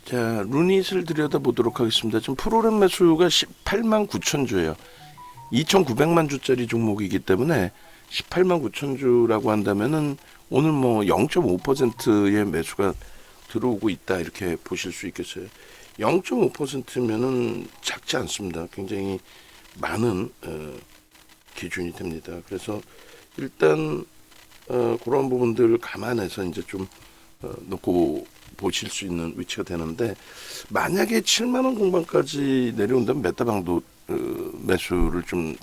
자, 루닛을 들여다보도록 하겠습니다. 지금 프로그램 매수가 18만 9천 주예요. 2,900만 주짜리 종목이기 때문에 18만 9천 주라고 한다면은 오늘 뭐 0.5%의 매수가 들어오고 있다 이렇게 보실 수 있겠어요. 0.5%면은 작지 않습니다. 굉장히 많은 기준이 됩니다. 그래서 일단 그런 부분들을 감안해서 이제 좀 놓고 보실 수 있는 위치가 되는데, 만약에 7만 원 공방까지 내려온다면 메타방도 매수를 좀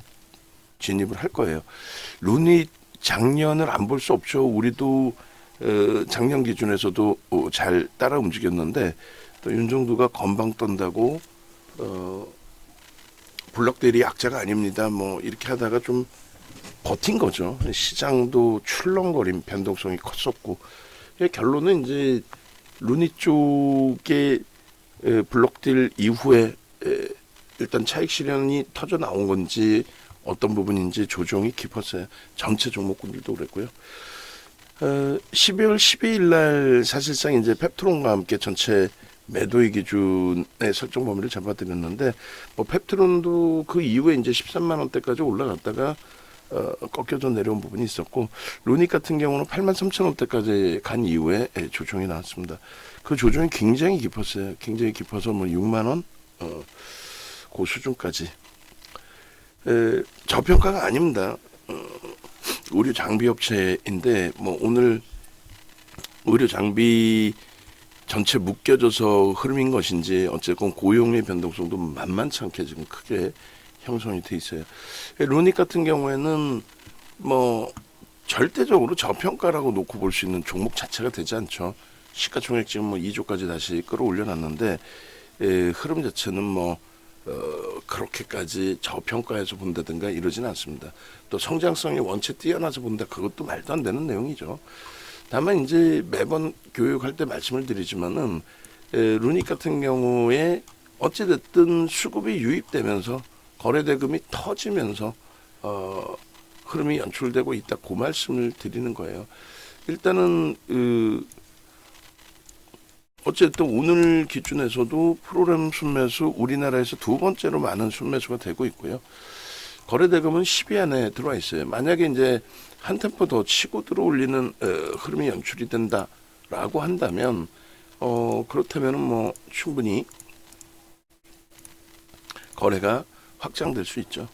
진입을 할 거예요. 루닛 작년을 안 볼 수 없죠. 우리도 작년 기준에서도 잘 따라 움직였는데 또 윤종두가 건방 떤다고 블록들이 약자가 아닙니다. 뭐 이렇게 하다가 좀 버틴 거죠. 시장도 출렁거림 변동성이 컸었고, 결론은 이제 루닛 쪽의 블록딜 이후에 일단 차익 실현이 터져 나온 건지 어떤 부분인지 조정이 깊었어요. 전체 종목군들도 그랬고요. 12월 12일 날 사실상 이제 펩트론과 함께 전체 매도의 기준의 설정 범위를 잡아드렸는데, 뭐 펩트론도 그 이후에 이제 13만 원대까지 올라갔다가 꺾여져 내려온 부분이 있었고, 루닛 같은 경우는 8만 3천 원대까지 간 이후에 조정이 나왔습니다. 그 조정이 굉장히 깊었어요. 굉장히 깊어서 뭐 6만 원 그 수준까지. 저평가가 아닙니다. 의료 장비 업체인데 뭐 오늘 의료 장비 전체 묶여져서 흐름인 것인지 어쨌건 고용의 변동성도 만만치 않게 지금 크게 형성이 돼 있어요. 루닛 같은 경우에는 뭐 절대적으로 저평가라고 놓고 볼 수 있는 종목 자체가 되지 않죠. 시가총액 지금 뭐 2조까지 다시 끌어올려놨는데 흐름 자체는 뭐 그렇게까지 저평가해서 본다든가 이러지는 않습니다. 또 성장성이 원체 뛰어나서 본다, 그것도 말도 안 되는 내용이죠. 다만 이제 매번 교육할 때 말씀을 드리지만은 루닛 같은 경우에 어찌됐든 수급이 유입되면서 거래대금이 터지면서 흐름이 연출되고 있다, 그 말씀을 드리는 거예요. 일단은 어쨌든 오늘 기준에서도 프로그램 순매수 우리나라에서 두 번째로 많은 순매수가 되고 있고요. 거래대금은 10위 안에 들어와 있어요. 만약에 이제 한 템포 더 치고 들어올리는 흐름이 연출이 된다라고 한다면 그렇다면은 뭐 충분히 거래가 확장될 수 있죠.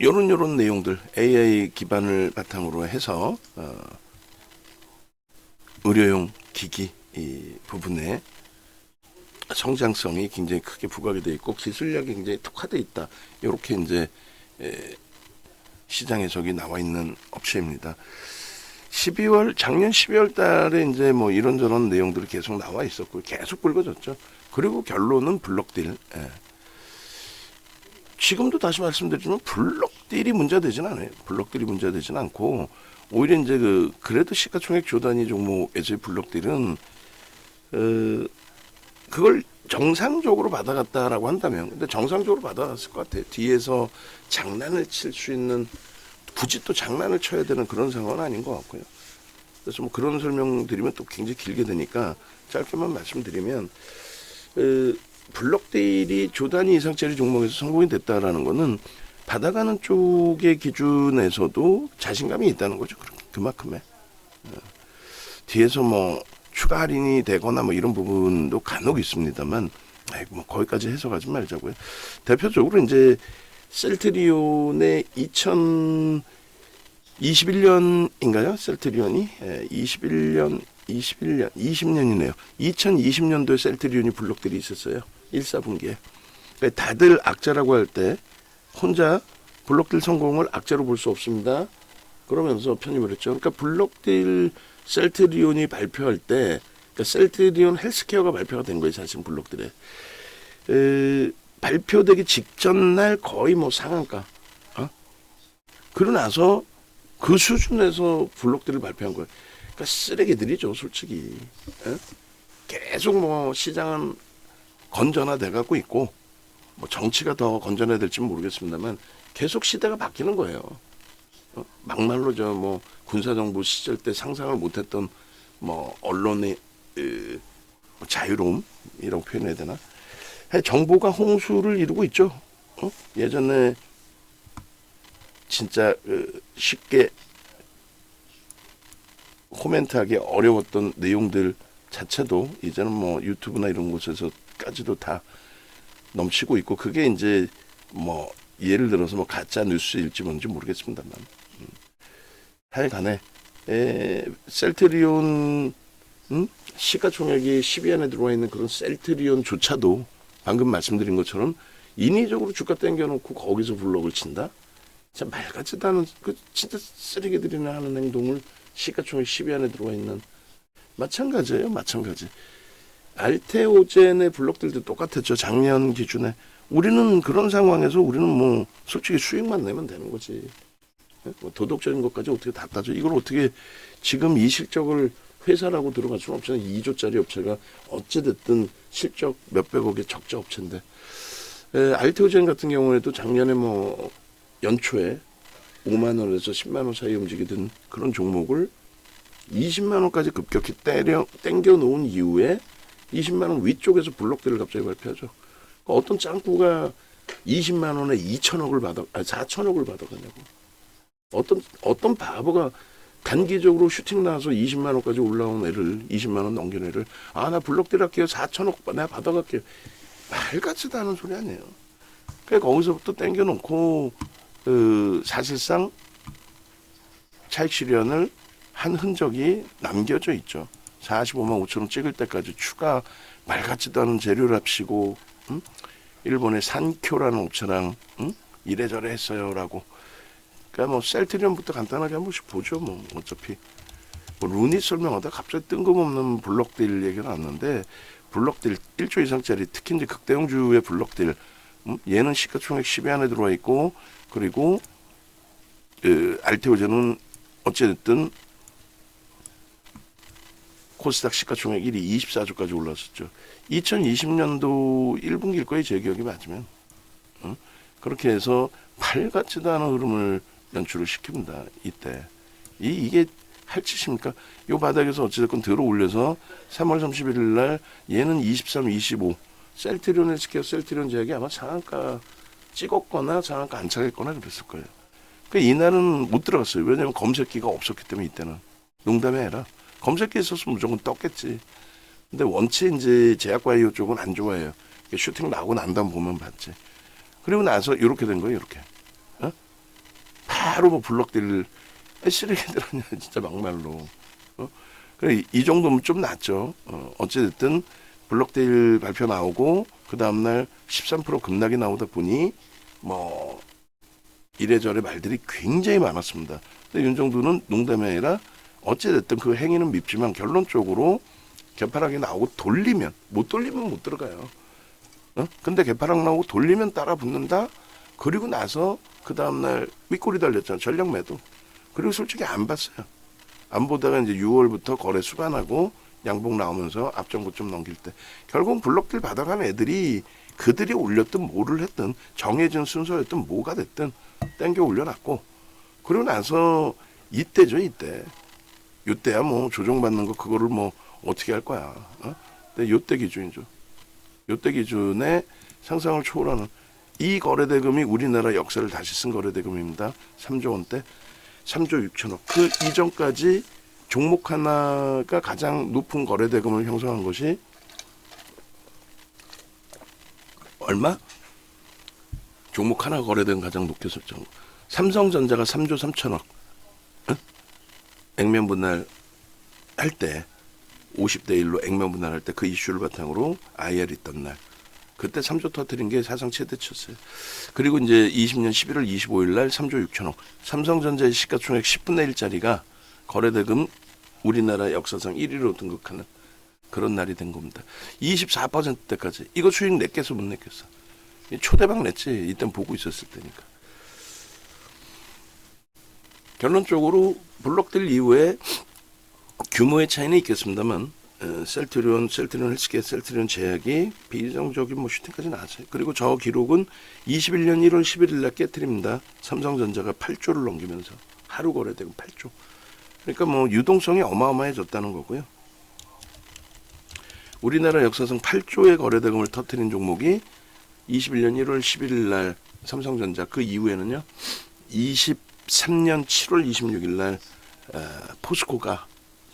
요런 내용들 AI 기반을 바탕으로 해서 의료용 기기 이 부분에 성장성이 굉장히 크게 부각이 되어 있고 기술력이 굉장히 특화되어 있다, 이렇게 이제 시장 해석이 나와 있는 업체입니다. 작년 12월 달에 이제 뭐 이런저런 내용들이 계속 나와 있었고 계속 굵어졌죠. 그리고 결론은 블록딜. 지금도 다시 말씀드리지만 블록딜이 문제되지는 않아요. 블록딜이 문제되지는 않고 오히려 이제 그래도 시가총액 조단위 종목에서의 블록딜은 그걸 정상적으로 받아갔다라고 한다면, 근데 정상적으로 받아갔을 것 같아요. 뒤에서 장난을 칠 수 있는, 굳이 또 장난을 쳐야 되는 그런 상황은 아닌 것 같고요. 그래서 뭐 그런 설명 드리면 또 굉장히 길게 되니까 짧게만 말씀드리면, 블록딜이 조단위 이상짜리 종목에서 성공이 됐다라는 거는 받아가는 쪽의 기준에서도 자신감이 있다는 거죠. 그만큼의 뒤에서 뭐 추가 할인이 되거나 뭐 이런 부분도 간혹 있습니다만, 뭐 거기까지 해석하지 말자고요. 대표적으로 이제 셀트리온의 2021년인가요? 셀트리온이 20년이네요. 2020년도에 셀트리온이 블록들이 있었어요. 1사분기에. 그러니까 다들 악재라고 할 때 혼자 블록딜 성공을 악재로 볼 수 없습니다, 그러면서 편입을 했죠. 그러니까 블록딜 셀트리온이 발표할 때, 그러니까 셀트리온 헬스케어가 발표가 된 거예요. 사실 블록딜에 발표되기 직전 날 거의 뭐 상한가. 그러고 나서 그 수준에서 블록딜을 발표한 거예요. 그러니까 쓰레기들이죠, 솔직히. 계속 뭐 시장은 건전화돼 갖고 있고, 뭐 정치가 더 건전해야 될지는 모르겠습니다만 계속 시대가 바뀌는 거예요. 막말로 뭐 군사정부 시절 때 상상을 못했던 뭐 언론의 자유로움이라고 표현해야 되나? 정보가 홍수를 이루고 있죠. 예전에 진짜 쉽게 코멘트하기 어려웠던 내용들 자체도 이제는 뭐 유튜브나 이런 곳에서까지도 다 넘치고 있고, 그게 이제 뭐 예를 들어서 뭐 가짜 뉴스일지 뭔지 모르겠습니다만, 하여간에 셀트리온 시가총액이 10위 안에 들어와 있는 그런 셀트리온조차도 방금 말씀드린 것처럼 인위적으로 주가 땡겨놓고 거기서 블록을 친다? 진짜 말 같지도 않은, 진짜 쓰레기들이나 하는 행동을 시가총액 10위 안에 들어와 있는, 마찬가지예요. 마찬가지. 알테오젠의 블록들도 똑같았죠. 작년 기준에. 우리는 그런 상황에서 우리는 뭐 솔직히 수익만 내면 되는 거지. 뭐 도덕적인 것까지 어떻게 다 따져. 이걸 어떻게 지금 이 실적을 회사라고 들어갈 수는 없잖아요. 2조짜리 업체가 어찌됐든 실적 몇백억의 적자 업체인데. 알테오젠 같은 경우에도 작년에 뭐 연초에 5만 원에서 10만 원 사이 움직이던 그런 종목을 20만 원까지 급격히 땡겨 놓은 이후에 20만 원 위쪽에서 블록들을 갑자기 발표하죠. 어떤 짱구가 20만 원에 2천억을 4천억을 받아가냐고. 어떤 바보가 단기적으로 슈팅 나와서 20만 원까지 올라온 애를, 20만 원 넘긴 애를, 나 블록들 할게요. 4천억 내가 받아갈게요. 말 같지도 않은 소리 아니에요. 그러니까 거기서부터 땡겨놓고 사실상 차익 실현을 한 흔적이 남겨져 있죠. 45만 5천 원 찍을 때까지 추가 말 같지도 않은 재료를 합치고, 일본의 산쿄라는 업체랑 이래저래 했어요라고. 그러니까 뭐 셀트리온부터 간단하게 한 번씩 보죠. 뭐 어차피 뭐 루닛 설명하다 갑자기 뜬금없는 블록딜 얘기가 나왔는데, 블록딜 1조 이상짜리, 특히 이제 극대형주의 블록딜, 얘는 시가총액 10위 안에 들어와 있고, 그리고 알테오젠은 어찌됐든 코스닥 시가총액 1위 24조까지 올랐었죠. 2020년도 1분기일 거예요. 제 기억이 맞으면. 그렇게 해서 말 같지도 않은 흐름을 연출을 시킵니다. 이때. 이게 할 짓입니까? 이 바닥에서 어찌됐건 들어 올려서 3월 31일 날 얘는 23, 25. 셀트리온을 시켜 셀트리온 제약이 아마 상한가 찍었거나 상한가 안 차겠거나 그랬을 거예요. 이날은 못 들어갔어요. 왜냐하면 검색기가 없었기 때문에. 이때는 농담이 아니라 검색기 있었으면 무조건 떴겠지. 근데 원체 이제 제약바이오 쪽은 안 좋아해요. 슈팅 나오고 난 다음 보면 봤지. 그리고 나서 이렇게 된 거예요. 이렇게. 바로 뭐 블록들 쓰레기들 아니야. 진짜 막말로. 그래, 이 정도면 좀 낫죠. 어찌됐든 블록데일 발표 나오고 그 다음날 13% 급락이 나오다 보니 뭐 이래저래 말들이 굉장히 많았습니다. 근데 윤 정도는 농담이 아니라 어찌됐든 그 행위는 밉지만 결론적으로 개파락이 나오고 돌리면, 못 돌리면 못 들어가요. 근데 개파락 나오고 돌리면 따라 붙는다. 그리고 나서 그 다음날 윗골이 달렸잖아. 전략 매도. 그리고 솔직히 안 봤어요. 안 보다가 이제 6월부터 거래 수반하고 양봉 나오면서 앞전고 좀 넘길 때 결국은 블록들 받아간 애들이 그들이 올렸든 뭐를 했든 정해진 순서였든 뭐가 됐든 땡겨 올려놨고, 그러고 나서 이때죠. 이때야 뭐 조정받는 거 그거를 뭐 어떻게 할 거야. 근데 요때 기준이죠. 요때 기준에 상상을 초월하는 이 거래대금이 우리나라 역사를 다시 쓴 거래대금입니다. 3조 원대, 3조 6천억. 그 이전까지 종목 하나가 가장 높은 거래대금을 형성한 것이 얼마? 종목 하나 거래대금 가장 높게 설정. 삼성전자가 3조 3천억. 액면 분할 할 때 50대 1로 액면 분할할 때 그 이슈를 바탕으로 IR 있던 날 그때 3조 터뜨린 게 사상 최대치였어요. 그리고 이제 20년 11월 25일 날 3조 6천억. 삼성전자의 시가총액 10분의 1짜리가 거래대금 우리나라 역사상 1위로 등극하는 그런 날이 된 겁니다. 24%대까지. 이거 수익 냈겠어 못 냈겠어. 초대박 냈지. 이땐 보고 있었을 때니까. 결론적으로 블록들 이후에 규모의 차이는 있겠습니다만 셀트리온 헬스케어, 셀트리온 제약이 비정적인 뭐 슈팅까지 나왔어요. 그리고 저 기록은 21년 1월 11일 날 깨트립니다. 삼성전자가 8조를 넘기면서 하루 거래되고 8조. 그러니까 뭐 유동성이 어마어마해졌다는 거고요. 우리나라 역사상 8조의 거래대금을 터뜨린 종목이 21년 1월 11일 날 삼성전자, 그 이후에는요 23년 7월 26일 날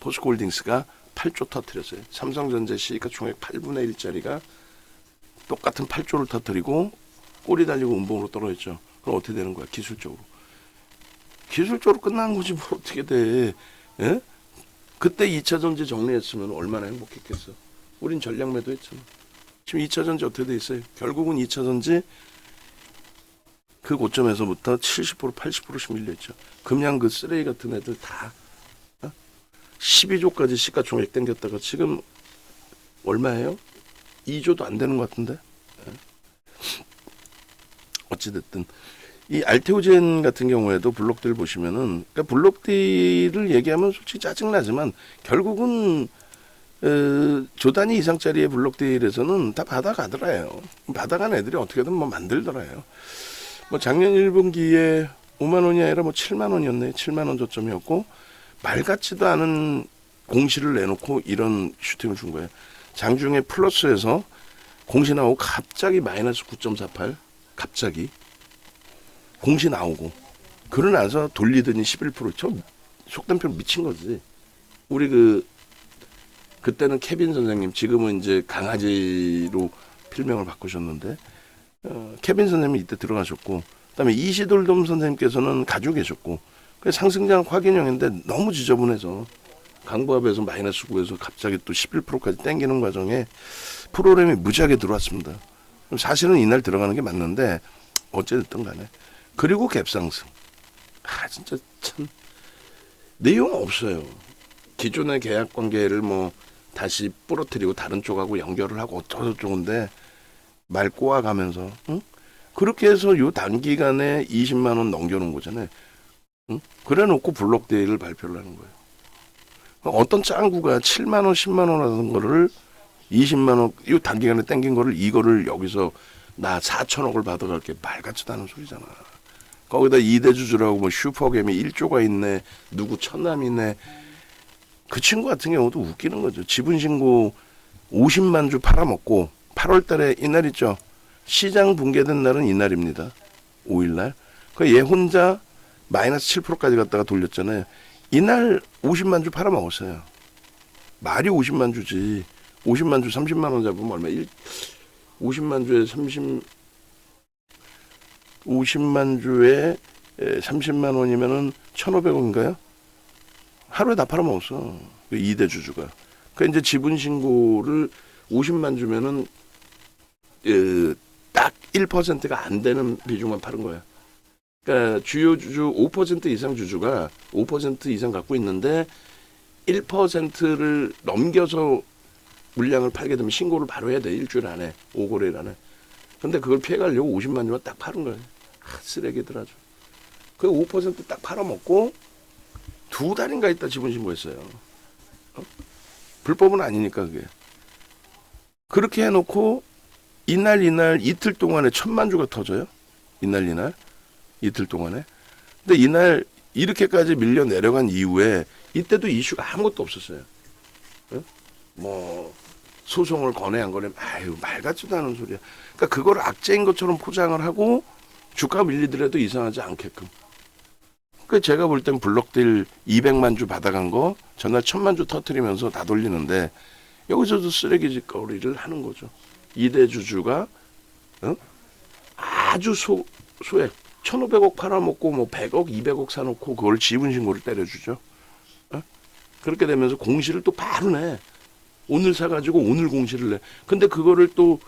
포스코홀딩스가 8조 터뜨렸어요. 삼성전자 시가총액 8분의 1짜리가 똑같은 8조를 터뜨리고 꼬리 달리고 운봉으로 떨어졌죠. 그럼 어떻게 되는 거야? 기술적으로 끝난 거지 뭐 어떻게 돼. 예? 그때 2차 전지 정리했으면 얼마나 행복했겠어. 우린 전략 매도했잖아. 지금 2차 전지 어떻게 돼 있어요? 결국은 2차 전지 그 고점에서부터 70% 80%씩 밀려있죠. 금양 그 쓰레기 같은 애들 다 12조까지 시가총액 땡겼다가 지금 얼마예요? 2조도 안 되는 것 같은데. 어찌됐든 이 알테오젠 같은 경우에도 블록들 보시면은, 그러니까 블록들을 얘기하면 솔직히 짜증나지만 결국은 조단위 이상짜리의 블록들에서는 다 받아가더라요. 받아간 애들이 어떻게든 뭐 만들더라요. 뭐 작년 1분기에 5만 원이 아니라 뭐 7만 원이었네. 7만 원 저점이었고 말 같지도 않은 공시를 내놓고 이런 슈팅을 준 거예요. 장중에 플러스에서 공시 나오고 갑자기 마이너스 9.48, 갑자기 공시 나오고 그러고 나서 돌리더니 11%. 저 속된 표현 미친 거지. 우리 그때는 케빈 선생님, 지금은 이제 강아지로 필명을 바꾸셨는데 케빈 선생님이 이때 들어가셨고, 그다음에 이시돌돔 선생님께서는 가지고 계셨고, 상승장 확인형인데 너무 지저분해서 강보합에서 마이너스 9에서 갑자기 또 11%까지 땡기는 과정에 프로그램이 무지하게 들어왔습니다. 사실은 이날 들어가는 게 맞는데 어쨌든 간에. 그리고 갭상승. 진짜 참 내용 없어요. 기존의 계약 관계를 뭐 다시 부러뜨리고 다른 쪽하고 연결을 하고 어쩌고저쩌고인데 말 꼬아가면서, 응? 그렇게 해서 요 단기간에 20만 원 넘겨놓은 거잖아요. 응? 그래놓고 블록데이를 발표를 하는 거예요. 어떤 짱구가 7만 원, 10만 원 하는 거를 20만 원, 이 단기간에 땡긴 거를 이거를 여기서 나 4천억을 받아갈게, 말 같지도 않은 소리잖아. 거기다 이대주주라고 뭐 슈퍼겜이 1조가 있네, 누구 천남이네. 그 친구 같은 경우도 웃기는 거죠. 지분신고 50만 주 팔아먹고 8월 달에 이날 있죠. 시장 붕괴된 날은 이날입니다. 5일 날. 얘 혼자 마이너스 7%까지 갔다가 돌렸잖아요. 이날 50만 주 팔아먹었어요. 말이 50만 주지. 50만 주 30만 원 잡으면 얼마? 50만 주에 50만 주에 30만 원이면은 1,500원인가요? 하루에 다 팔아먹었어. 그 2대 주주가. 이제 지분 신고를 50만 주면은 딱 1%가 안 되는 비중만 파는 거야. 그러니까 주요 주주 5% 이상 주주가 5% 이상 갖고 있는데 1%를 넘겨서 물량을 팔게 되면 신고를 바로 해야 돼. 일주일 안에, 5거래일 안에. 근데 그걸 피해가려고 50만 주만 딱 파는 거예요. 쓰레기들 아주. 그 5% 팔아먹고 2달인가 있다 지분 신고했어요. 불법은 아니니까 그게. 그렇게 해놓고 이날 이틀 동안에 1,000만 주가 터져요. 이날 이틀 동안에. 근데 이날 이렇게까지 밀려 내려간 이후에 이때도 이슈가 아무것도 없었어요. 뭐 소송을 거네 안 거네, 말 같지도 않은 소리야. 그러니까 그걸 악재인 것처럼 포장을 하고 주가 밀리더라도 이상하지 않게끔. 그 제가 볼 땐 블록딜 200만 주 받아간 거 전날 1,000만 주 터트리면서 다 돌리는데 여기서도 쓰레기 거리를 하는 거죠. 2대 주주가 아주 소액 1,500억 팔아먹고 뭐 100억 200억 사놓고 그걸 지분 신고를 때려주죠. 그렇게 되면서 공시를 또 바로 내. 오늘 사가지고 오늘 공시를 내. 근데 그거를 또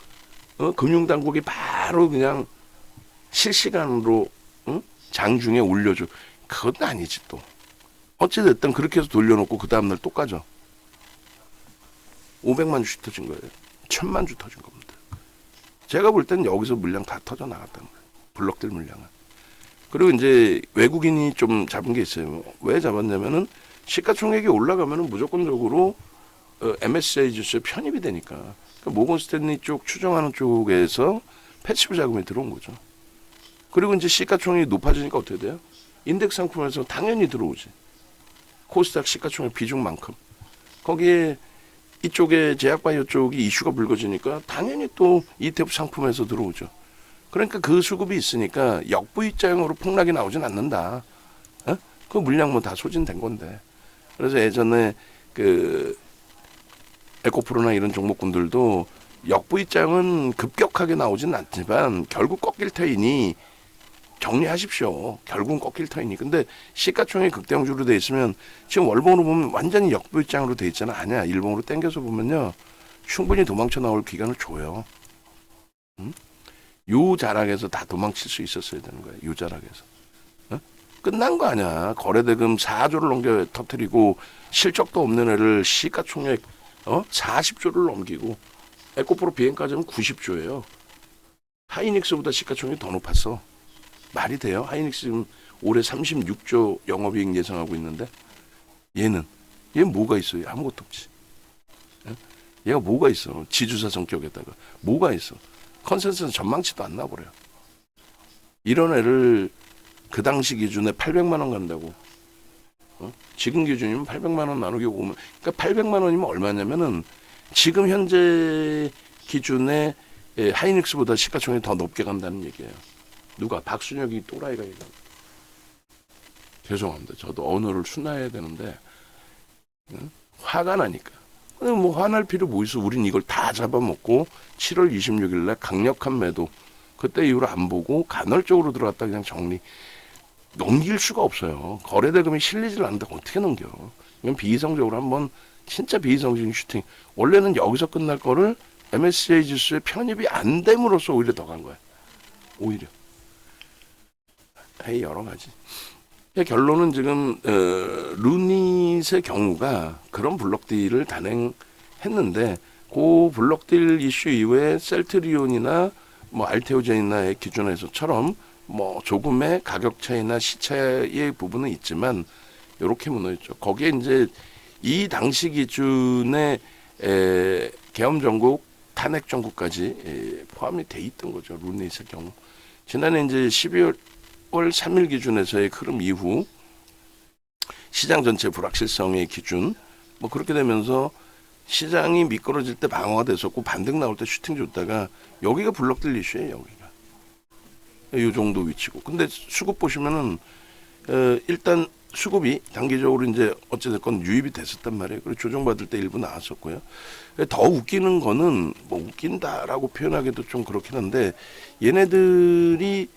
금융당국이 바로 그냥 실시간으로 장중에 올려줘. 그건 아니지 또. 어찌됐든 그렇게 해서 돌려놓고 그 다음날 또 까죠. 500만 주씩 터진 거예요. 1,000만 주 터진 겁니다. 제가 볼 땐 여기서 물량 다 터져 나갔다는 거예요. 블록들 물량은. 그리고 이제 외국인이 좀 잡은 게 있어요. 왜 잡았냐면은 시가총액이 올라가면은 무조건적으로 MSCI 지수에 편입이 되니까. 그러니까 모건 스탠리 쪽 추정하는 쪽에서 패시브 자금이 들어온 거죠. 그리고 이제 시가총액이 높아지니까 어떻게 돼요? 인덱스 상품에서 당연히 들어오지. 코스닥 시가총액 비중만큼. 거기에 이쪽에 제약바이오 쪽이 이슈가 불거지니까 당연히 또 ETF 상품에서 들어오죠. 그러니까 그 수급이 있으니까 역부입장으로 폭락이 나오진 않는다. 어? 그 물량 뭐 다 소진된 건데. 그래서 예전에 그 에코프로나 이런 종목군들도 역부입장은 급격하게 나오진 않지만 결국 꺾일 터이니 정리하십시오. 결국은 꺾일 터이니. 근데 시가총액 극대형주로 돼 있으면 지금 월봉으로 보면 완전히 역부입장으로 돼 있잖아. 아니야. 일봉으로 당겨서 보면요. 충분히 도망쳐 나올 기간을 줘요. 응? 요 자락에서 다 도망칠 수 있었어야 되는 거야. 요 자락에서. 어? 끝난 거 아니야. 거래대금 4조를 넘겨 터뜨리고 실적도 없는 애를 시가총액 40조를 넘기고 에코프로 비행까지는 90조예요. 하이닉스보다 시가총액이 더 높았어. 말이 돼요? 하이닉스 지금 올해 36조 영업이익 예상하고 있는데 얘는 뭐가 있어요? 아무것도 없지. 얘가 뭐가 있어? 지주사 성격에다가 뭐가 있어? 컨센서스 전망치도 안 나버려요. 이런 애를 그 당시 기준에 800만 원 간다고. 지금 기준이면 800만 원 나누기 5만. 그러니까 800만 원이면 얼마냐면은 지금 현재 기준에 하이닉스보다 시가총액이 더 높게 간다는 얘기예요. 누가? 박순혁이 또라이가 얘기한. 죄송합니다. 저도 언어를 순화해야 되는데 화가 나니까. 뭐 화날 필요 뭐 있어. 우린 이걸 다 잡아먹고 7월 26일 날 강력한 매도. 그때 이후로 안 보고 간헐적으로 들어갔다 그냥 정리. 넘길 수가 없어요. 거래대금이 실리질 않는데 어떻게 넘겨. 이건 비이성적으로 한번 진짜 비이성적인 슈팅. 원래는 여기서 끝날 거를 MSCI 지수에 편입이 안 됨으로써 오히려 더 간 거야. 오히려. 여러 가지. 결론은 지금 루닛의 경우가 그런 블록딜을 단행했는데 그 블록딜 이슈 이후에 셀트리온이나 뭐 알테오젠이나의 기준에서처럼 뭐 조금의 가격 차이나 시차의 부분은 있지만 이렇게 무너졌죠. 거기에 이제 이 당시 기준의 계엄 전국, 탄핵 전국까지 포함이 돼 있던 거죠. 루닛의 경우. 지난해 이제 12월 3일 기준에서의 흐름 이후 시장 전체 불확실성의 기준 뭐 그렇게 되면서 시장이 미끄러질 때 방어가 됐었고 반등 나올 때 슈팅 줬다가 여기가 블록딜 이슈예요. 여기가. 이 정도 위치고. 근데 수급 보시면은 일단 수급이 단기적으로 이제 어찌됐건 유입이 됐었단 말이에요. 그리고 조정받을 때 일부 나왔었고요. 더 웃기는 거는 뭐 웃긴다라고 표현하기도 좀 그렇긴 한데 얘네들이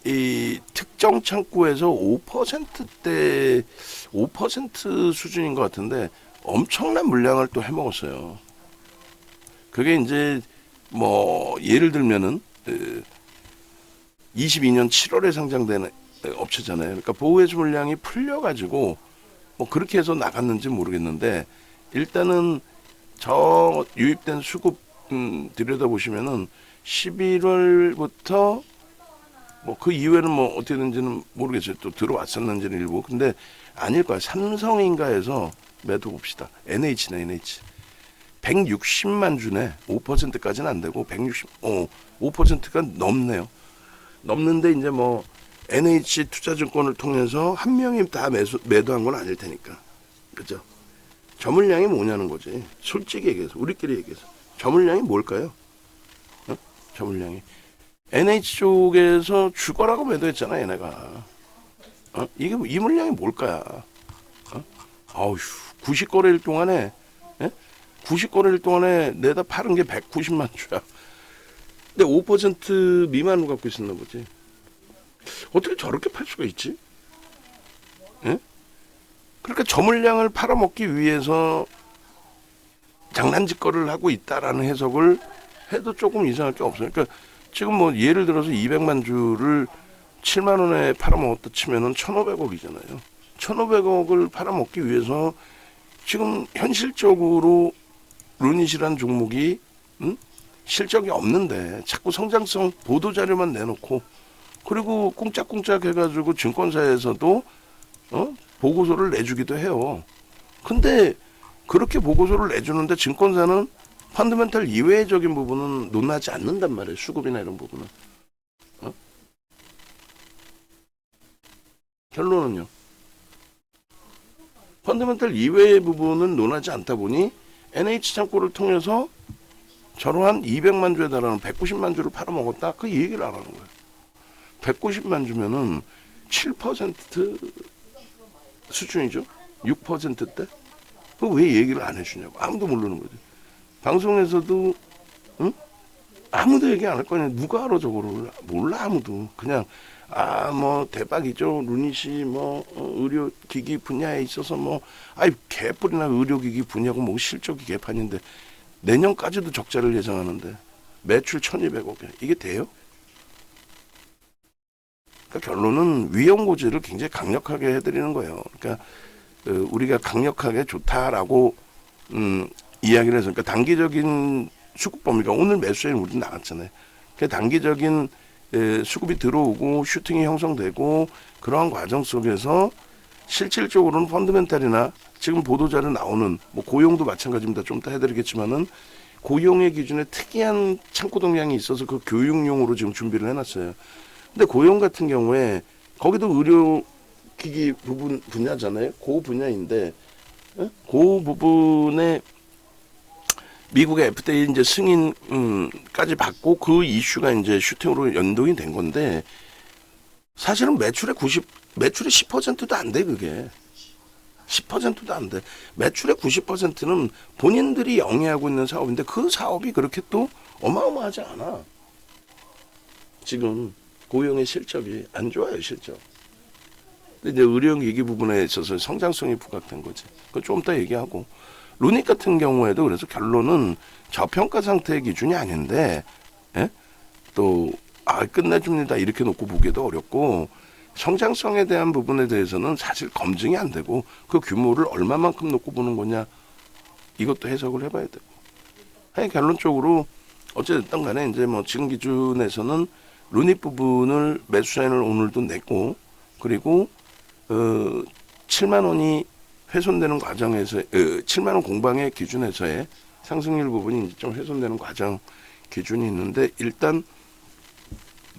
이 특정 창구에서 5%대 5% 수준인 것 같은데 엄청난 물량을 또 해먹었어요. 그게 이제 뭐 예를 들면은 22년 7월에 상장된 업체잖아요. 그러니까 보호해주 물량이 풀려가지고 뭐 그렇게 해서 나갔는지 모르겠는데 일단은 저 유입된 수급 들여다보시면은 11월부터 뭐 그 이후에는 뭐 어떻게 되는지는 모르겠어요. 또 들어왔었는지는 일부. 근데 아닐 거야. 삼성인가에서 매도 봅시다. NH네, NH. 160만 주네. 5%까지는 안 되고 5%가 넘네요. 넘는데 이제 뭐 NH 투자증권을 통해서 한 명이 다 매도한 건 아닐 테니까. 그죠? 저 물량이 뭐냐는 거지. 솔직히 얘기해서 우리끼리 얘기해서 저 물량이 뭘까요? 저 물량이 NH 쪽에서 죽어라고 매도했잖아 얘네가. 이게 이 물량이 뭘까야? 아우 90거래일 동안에 90거래일 동안에 내다 팔은 게 190만 주야. 근데 5% 미만으로 갖고 있었나 보지. 어떻게 저렇게 팔 수가 있지? 예? 그러니까 저 물량을 팔아먹기 위해서 장난짓거리를 하고 있다라는 해석을 해도 조금 이상할 게 없어요. 그러니까 지금 뭐 예를 들어서 200만 주를 7만 원에 팔아먹었다 치면은 1,500억이잖아요. 1,500억을 팔아먹기 위해서 지금 현실적으로 루닛이란 종목이 실적이 없는데 자꾸 성장성 보도자료만 내놓고 그리고 꿍짝꿍짝 해가지고 증권사에서도 보고서를 내주기도 해요. 근데 그렇게 보고서를 내주는데 증권사는 펀더멘털 이외적인 부분은 논하지 않는단 말이에요. 수급이나 이런 부분은. 결론은요. 펀더멘털 이외의 부분은 논하지 않다 보니 NH 창고를 통해서 저러한 200만 주에 달하는 190만 주를 팔아먹었다. 그 얘기를 안 하는 거예요. 190만 주면은 7% 수준이죠. 6%대. 그 왜 얘기를 안 해주냐고. 아무도 모르는 거지. 방송에서도 응? 아무도 얘기 안 할 거냐. 누가 알아 저거를. 몰라 아무도. 그냥 뭐 대박이죠. 루닛이 뭐 의료기기 분야에 있어서 뭐 개뿔이나 의료기기 분야고 뭐 실적이 개판인데 내년까지도 적자를 예상하는데 매출 1,200억 원. 이게 돼요? 그러니까 결론은 위험고지를 굉장히 강력하게 해드리는 거예요. 그러니까 우리가 강력하게 좋다라고 이야기를 해서 그러니까 단기적인 수급범위가 오늘 매수에 우리 나왔잖아요. 그러니까 단기적인 수급이 들어오고 슈팅이 형성되고 그러한 과정 속에서 실질적으로는 펀드멘탈이나 지금 보도자료 나오는 뭐 고용도 마찬가지입니다. 좀 이따 해드리겠지만은 고용의 기준에 특이한 창고 동향이 있어서 그 교육용으로 지금 준비를 해놨어요. 근데 고용 같은 경우에 거기도 의료기기 분야잖아요. 그 분야인데 그 부분에 미국의 FDA 이제 승인까지 받고 그 이슈가 이제 슈팅으로 연동이 된 건데 사실은 매출의 10%도 안 돼, 그게. 10%도 안 돼. 매출의 90%는 본인들이 영위하고 있는 사업인데 그 사업이 그렇게 또 어마어마하지 않아. 지금 고용의 실적이 안 좋아요, 실적. 근데 이제 의료기기 부분에 있어서 성장성이 부각된 거지. 그거 좀 이따 얘기하고. 루닛 같은 경우에도 그래서 결론은 저평가 상태의 기준이 아닌데, 예? 또, 끝내줍니다. 이렇게 놓고 보기도 어렵고, 성장성에 대한 부분에 대해서는 사실 검증이 안 되고, 그 규모를 얼마만큼 놓고 보는 거냐, 이것도 해석을 해봐야 되고. 결론적으로, 어쨌든 간에 이제 뭐 지금 기준에서는 루닛 부분을 매수 사인을 오늘도 냈고, 그리고, 7만 원이 훼손되는 과정에서 7만 원 공방의 기준에서의 상승률 부분이 좀 훼손되는 과정 기준이 있는데 일단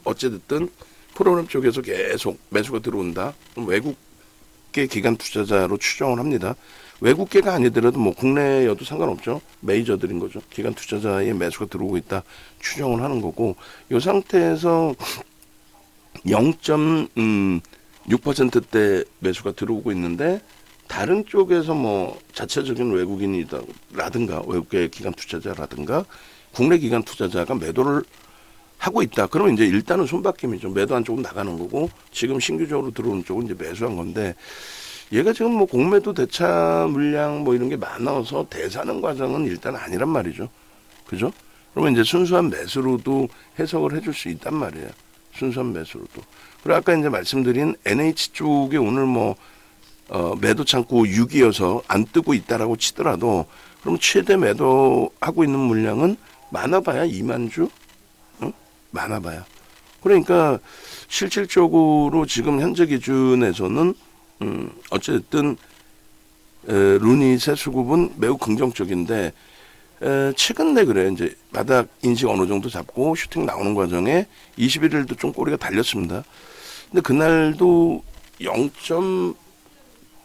어찌됐든 프로그램 쪽에서 계속 매수가 들어온다. 외국계 기관 투자자로 추정을 합니다. 외국계가 아니더라도 뭐 국내여도 상관없죠. 메이저들인 거죠. 기관 투자자의 매수가 들어오고 있다 추정을 하는 거고 이 상태에서 0.6%대 매수가 들어오고 있는데 다른 쪽에서 뭐 자체적인 외국인이라든가 외국계 기관 투자자라든가 국내 기관 투자자가 매도를 하고 있다. 그러면 이제 일단은 손바뀜이죠. 매도한 쪽은 나가는 거고 지금 신규적으로 들어오는 쪽은 이제 매수한 건데 얘가 지금 뭐 공매도 대차 물량 뭐 이런 게 많아서 대사는 과정은 일단 아니란 말이죠. 그죠? 그러면 이제 순수한 매수로도 해석을 해줄 수 있단 말이에요. 순수한 매수로도. 그리고 아까 이제 말씀드린 NH 쪽에 오늘 뭐 매도 창고 6이어서 안 뜨고 있다라고 치더라도 그럼 최대 매도하고 있는 물량은 많아봐야 2만 주? 응? 많아봐야. 그러니까 실질적으로 지금 현재 기준에서는 어쨌든 루닛의 수급은 매우 긍정적인데 최근에 그래 이제 바닥 인식 어느 정도 잡고 슈팅 나오는 과정에 21일도 좀 꼬리가 달렸습니다. 근데 그날도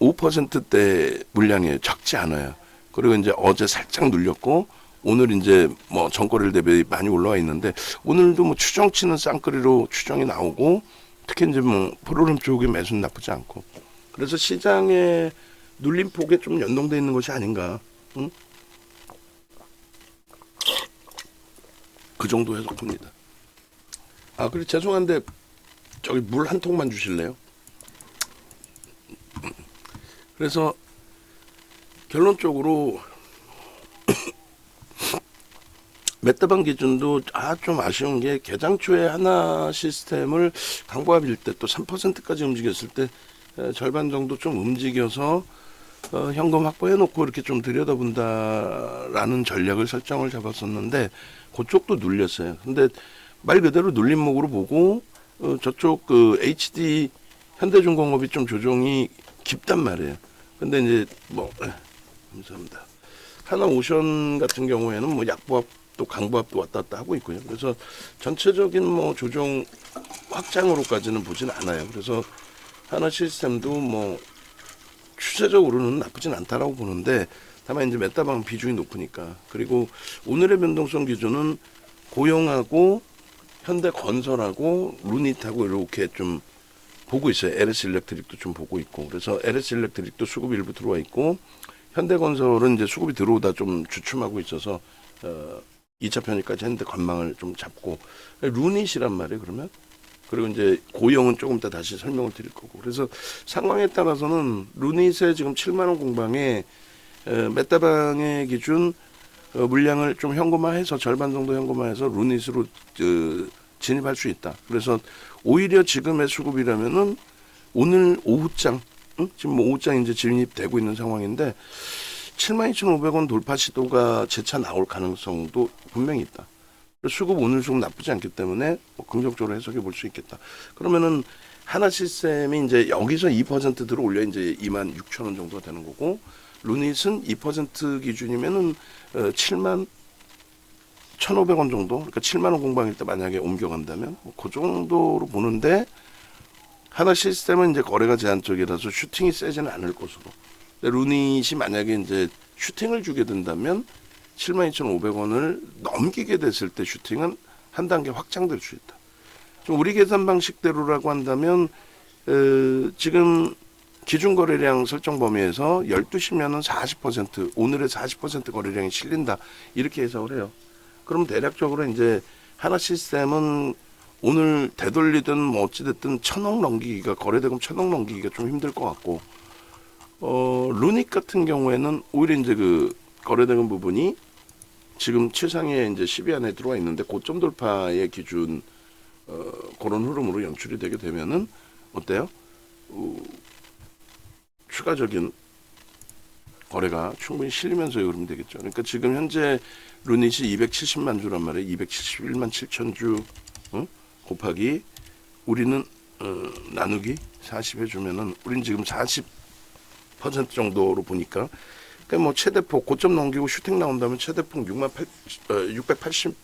0.5%대 물량이 적지 않아요. 그리고 이제 어제 살짝 눌렸고 오늘 이제 뭐 전거래일 대비 많이 올라와 있는데 오늘도 뭐 추정치는 쌍거리로 추정이 나오고 특히 이제 뭐 프로그램 쪽의 매수는 나쁘지 않고 그래서 시장의 눌림폭에 좀 연동돼 있는 것이 아닌가. 응? 그 정도 해석합니다. 그리고 죄송한데 저기 물 한 통만 주실래요? 그래서 결론적으로 메타방 기준도 좀 아쉬운 게 개장 초에 하나 시스템을 강보합일 때 또 3%까지 움직였을 때 절반 정도 좀 움직여서 현금 확보해놓고 이렇게 좀 들여다본다라는 전략을 설정을 잡았었는데 그쪽도 눌렸어요. 근데 말 그대로 눌림목으로 보고 저쪽 그 HD 현대중공업이 좀 조정이 깊단 말이에요. 근데 이제 뭐 감사합니다. 하나오션 같은 경우에는 뭐 약보합도 강보합도 왔다 갔다 하고 있고요. 그래서 전체적인 뭐 조정 확장으로까지는 보진 않아요. 그래서 하나 시스템도 뭐 추세적으로는 나쁘진 않다라고 보는데 다만 이제 메타방 비중이 높으니까. 그리고 오늘의 변동성 기준은 고용하고 현대건설하고 루닛하고 이렇게 좀 보고 있어요. LS 일렉트릭도 좀 보고 있고. 그래서 LS 일렉트릭도 수급이 일부 들어와 있고, 현대건설은 이제 수급이 들어오다 좀 주춤하고 있어서 2차 편입까지 했는데 건망을 좀 잡고, 루닛이란 말이에요. 그러면 그리고 이제 고용은 조금 이따 다시 설명을 드릴 거고. 그래서 상황에 따라서는 루닛의 지금 7만 원 공방에 메타방의 기준 물량을 좀 현금화해서 절반 정도 현금화해서 루닛으로 진입할 수 있다. 그래서 오히려 지금의 수급이라면은 오늘 오후장, 지금 뭐 오후장 이제 진입되고 있는 상황인데 72,500원 돌파 시도가 재차 나올 가능성도 분명히 있다. 수급 오늘 수급 나쁘지 않기 때문에 뭐 긍정적으로 해석해 볼 수 있겠다. 그러면은 하나 시스템이 이제 여기서 2% 들어올려 이제 26,000원 정도가 되는 거고, 루닛은 2% 기준이면은 7만 1,500원 정도, 그러니까 7만 원 공방일 때 만약에 옮겨간다면 그 정도로 보는데, 하나 시스템은 이제 거래가 제한적이라서 슈팅이 세지는 않을 것으로. 근데 루닛이 만약에 이제 슈팅을 주게 된다면 72,500원을 넘기게 됐을 때 슈팅은 한 단계 확장될 수 있다. 좀 우리 계산 방식대로라고 한다면 지금 기준 거래량 설정 범위에서 12시면은 40%, 오늘의 40% 거래량이 실린다. 이렇게 해석을 해요. 그럼 대략적으로 이제 하나 시스템은 오늘 되돌리든 뭐 어찌됐든 1,000억 넘기기가, 거래대금 1,000억 넘기기가 좀 힘들 것 같고, 루닛 같은 경우에는 오히려 이제 그 거래대금 부분이 지금 최상위에 이제 10위 안에 들어와 있는데 고점 돌파의 기준, 그런 흐름으로 연출이 되게 되면은 어때요? 추가적인 거래가 충분히 실리면서의 흐름이 되겠죠. 그러니까 지금 현재 루닛이 270만 주란 말이에요. 271만 7천 주 곱하기 우리는 나누기 40 해주면은 우리는 지금 40% 정도로 보니까, 그러니까 뭐 최대폭 고점 넘기고 슈팅 나온다면 최대폭 680만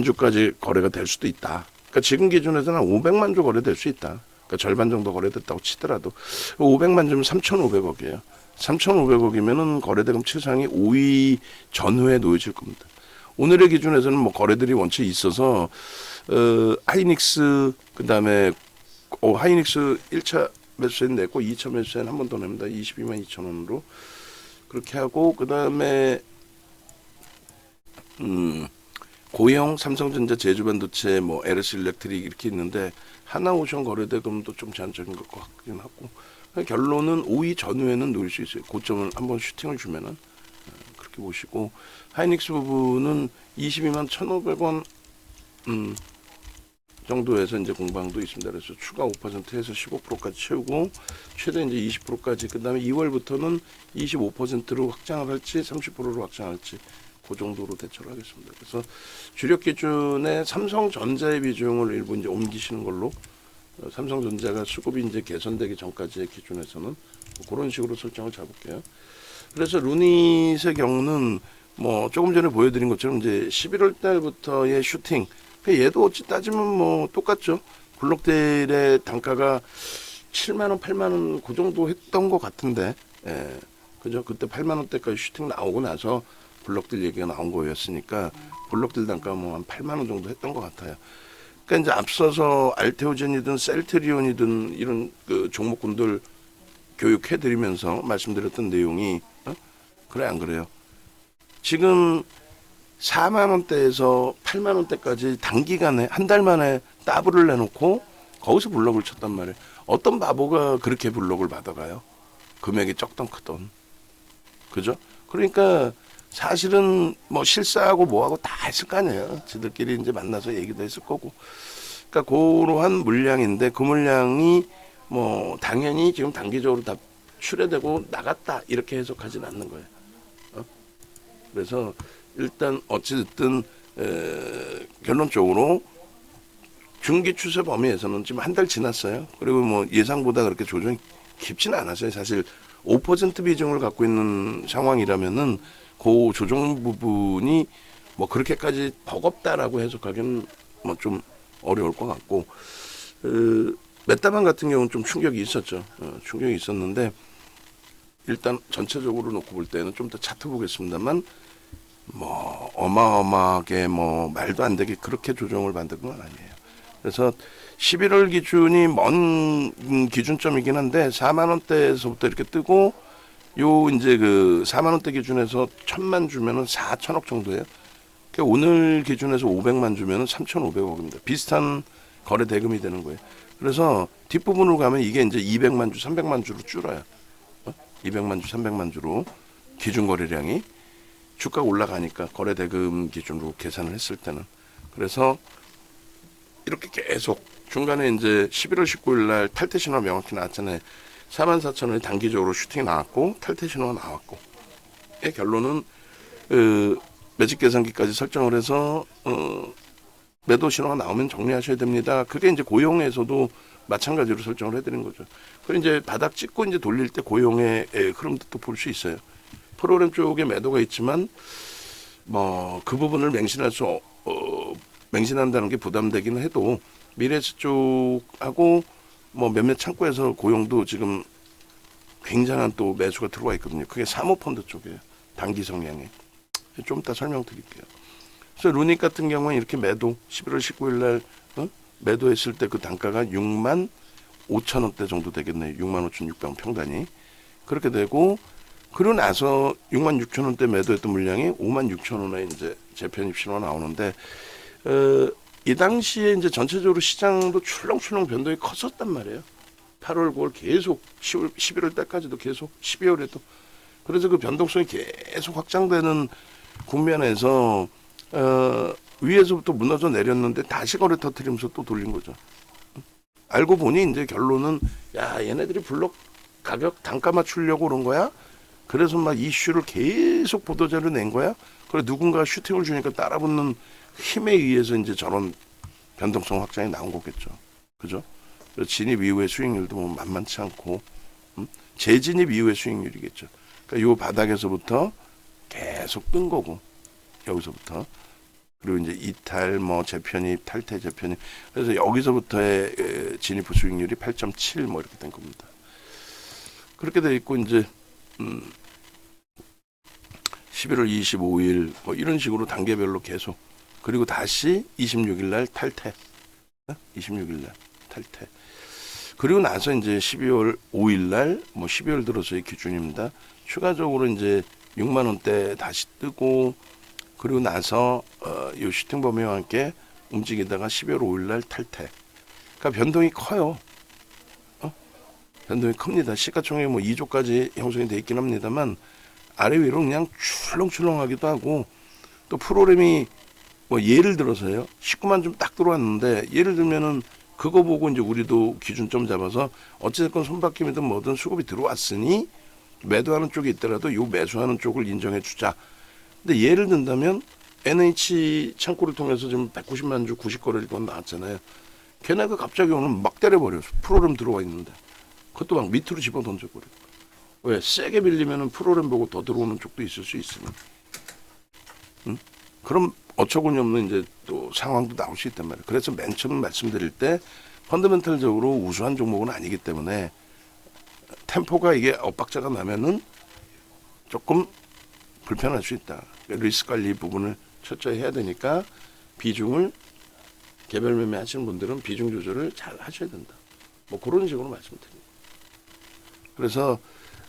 주까지 거래가 될 수도 있다. 그러니까 지금 기준에서는 500만 주 거래될 수 있다. 그러니까 절반 정도 거래됐다고 치더라도 500만 주면 3,500억이에요. 3,500억이면은 거래대금 최상위 5위 전후에 놓여질 겁니다. 오늘의 기준에서는 뭐 거래들이 원체 있어서 하이닉스, 그다음에 하이닉스 1차 매수세는 냈고 2차 매수세는 한 번 더 냅니다. 22만 2천 원으로 그렇게 하고, 그다음에 고용, 삼성전자, 제주반도체, 뭐 LS 일렉트릭 이렇게 있는데 하나오션 거래대금도 좀 제한적인 것 같긴 하고, 결론은 5위 전후에는 놓일 수 있어요. 고점을 한번 슈팅을 주면은 그렇게 보시고, 하이닉스 부분은 22만 1,500원 정도에서 이제 공방도 있습니다. 그래서 추가 5%에서 15%까지 채우고 최대 이제 20%까지, 그다음에 2월부터는 25%로 확장을 할지 30%로 확장할지 그 정도로 대처를 하겠습니다. 그래서 주력 기준에 삼성전자의 비중을 일부 이제 옮기시는 걸로, 삼성전자가 수급이 이제 개선되기 전까지의 기준에서는 뭐 그런 식으로 설정을 잡을게요. 그래서 루닛의 경우는 뭐 조금 전에 보여드린 것처럼 이제 11월 달부터의 슈팅, 얘도 어찌 따지면 뭐 똑같죠. 블록들의 단가가 7만 원, 8만 원 그 정도 했던 것 같은데, 그죠? 그때 8만 원대까지 슈팅 나오고 나서 블록들 얘기가 나온 거였으니까 블록들 단가 뭐 한 8만 원 정도 했던 것 같아요. 그러니까 이제 앞서서 알테오젠이든 셀트리온이든 이런 그 종목군들 교육해드리면서 말씀드렸던 내용이 그래 안 그래요? 지금 4만 원대에서 8만 원대까지 단기간에 한 달 만에 더블을 내놓고 거기서 블록을 쳤단 말이에요. 어떤 바보가 그렇게 블록을 받아가요? 금액이 적던 크던, 그죠? 그러니까 사실은 뭐 실사하고 뭐하고 다 했을 거 아니에요. 지들끼리 이제 만나서 얘기도 했을 거고. 그러니까 그러한 물량인데 그 물량이 뭐 당연히 지금 단기적으로 다 출회되고 나갔다 이렇게 해석하지는 않는 거예요. 그래서 일단 어찌됐든 결론적으로 중기 추세 범위에서는 지금 한 달 지났어요. 그리고 뭐 예상보다 그렇게 조정이 깊지는 않았어요. 사실 5% 비중을 갖고 있는 상황이라면은 그 조정 부분이 뭐 그렇게까지 버겁다라고 해석하기는 뭐 좀 어려울 것 같고, 메타방 같은 경우는 좀 충격이 있었죠. 충격이 있었는데 일단 전체적으로 놓고 볼 때는 좀 더 차트 보겠습니다만 뭐 어마어마하게 뭐 말도 안 되게 그렇게 조정을 받은 건 아니에요. 그래서 11월 기준이 먼 기준점이긴 한데 4만 원대에서부터 이렇게 뜨고 요 이제 그 4만 원대 기준에서 1,000만 주면은 4천억 정도예요. 그러니까 오늘 기준에서 500만 주면은 3,500억입니다. 비슷한 거래 대금이 되는 거예요. 그래서 뒷부분으로 가면 이게 이제 200만 주, 300만 주로 줄어요. 200만 주, 300만 주로 기준 거래량이 주가 올라가니까 거래 대금 기준으로 계산을 했을 때는. 그래서 이렇게 계속 중간에 이제 11월 19일 날 탈퇴 신호가 명확히 나왔잖아요. 44,000원이 단기적으로 슈팅이 나왔고 탈퇴 신호가 나왔고 결론은 매직 계산기까지 설정을 해서 매도 신호가 나오면 정리하셔야 됩니다. 그게 이제 고용에서도 마찬가지로 설정을 해드린 거죠. 그리고 이제 바닥 찍고 이제 돌릴 때 고용의 흐름도 또 볼 수 있어요. 프로그램 쪽에 매도가 있지만 뭐 그 부분을 맹신한다는 게 부담되기는 해도 미래에셋 쪽하고 뭐 몇몇 창구에서 고용도 지금 굉장한 또 매수가 들어와 있거든요. 그게 사모펀드 쪽이에요. 단기 성향에. 좀 이따 설명드릴게요. 그래서 루닉 같은 경우는 이렇게 매도 11월 19일 날 매도했을 때 그 단가가 6만 5천 원대 정도 되겠네요. 6만 5,600원 평단이. 그렇게 되고 그러고 나서 6만 6천 원대 매도했던 물량이 5만 6천 원에 이제 재편입 신호가 나오는데 이 당시에 이제 전체적으로 시장도 출렁출렁 변동이 컸었단 말이에요. 8월, 9월 계속 10월, 11월 때까지도 계속 12월에도 그래서 그 변동성이 계속 확장되는 국면에서 위에서부터 무너져 내렸는데 다시 거래 터뜨리면서 또 돌린 거죠. 알고 보니 이제 결론은 야 얘네들이 블록 가격 단가 맞추려고 그런 거야. 그래서 막 이슈를 계속 보도자료 낸 거야. 그래 누군가 슈팅을 주니까 따라붙는 힘에 의해서 이제 저런 변동성 확장이 나온 거겠죠. 그죠? 진입 이후의 수익률도 뭐 만만치 않고 재진입 이후의 수익률이겠죠. 그러니까 요 바닥에서부터 계속 뜬 거고 여기서부터 그리고 이제 이탈 뭐 재편입 탈퇴 재편입 그래서 여기서부터의 진입 수익률이 8.7 뭐 이렇게 된 겁니다. 그렇게 돼 있고 이제 11월 25일 뭐 이런 식으로 단계별로 계속 그리고 다시 26일 날 탈퇴 26일 날 탈퇴 그리고 나서 이제 12월 5일 날 뭐 12월 들어서의 기준입니다. 추가적으로 이제 6만 원대 다시 뜨고 그리고 나서 이 슈팅 범위와 함께 움직이다가 12월 5일 날 탈퇴. 그러니까 변동이 커요. 변동이 큽니다. 시가총액 뭐 2조까지 형성이 돼 있긴 합니다만 아래 위로 그냥 출렁출렁하기도 하고 또 프로그램이 뭐 예를 들어서요. 19만 좀 딱 들어왔는데 예를 들면은 그거 보고 이제 우리도 기준점 잡아서 어찌됐건 손바뀜이든 뭐든 수급이 들어왔으니 매도하는 쪽이 있더라도 요 매수하는 쪽을 인정해 주자. 근데 예를 든다면 NH 창구를 통해서 지금 190만 주 90거래일 건 나왔잖아요. 걔네가 갑자기 오늘 막 때려버려. 프로그램 들어와 있는데. 그것도 막 밑으로 집어 던져버려. 왜? 세게 밀리면은 프로그램 보고 더 들어오는 쪽도 있을 수 있으니. 그럼 어처구니 없는 이제 또 상황도 나올 수 있단 말이에요. 그래서 맨 처음 말씀드릴 때 펀더멘털적으로 우수한 종목은 아니기 때문에 템포가 이게 엇박자가 나면은 조금 불편할 수 있다. 리스크 관리 부분을 철저히 해야 되니까 비중을 개별 매매 하시는 분들은 비중 조절을 잘 하셔야 된다. 뭐 그런 식으로 말씀드립니다. 그래서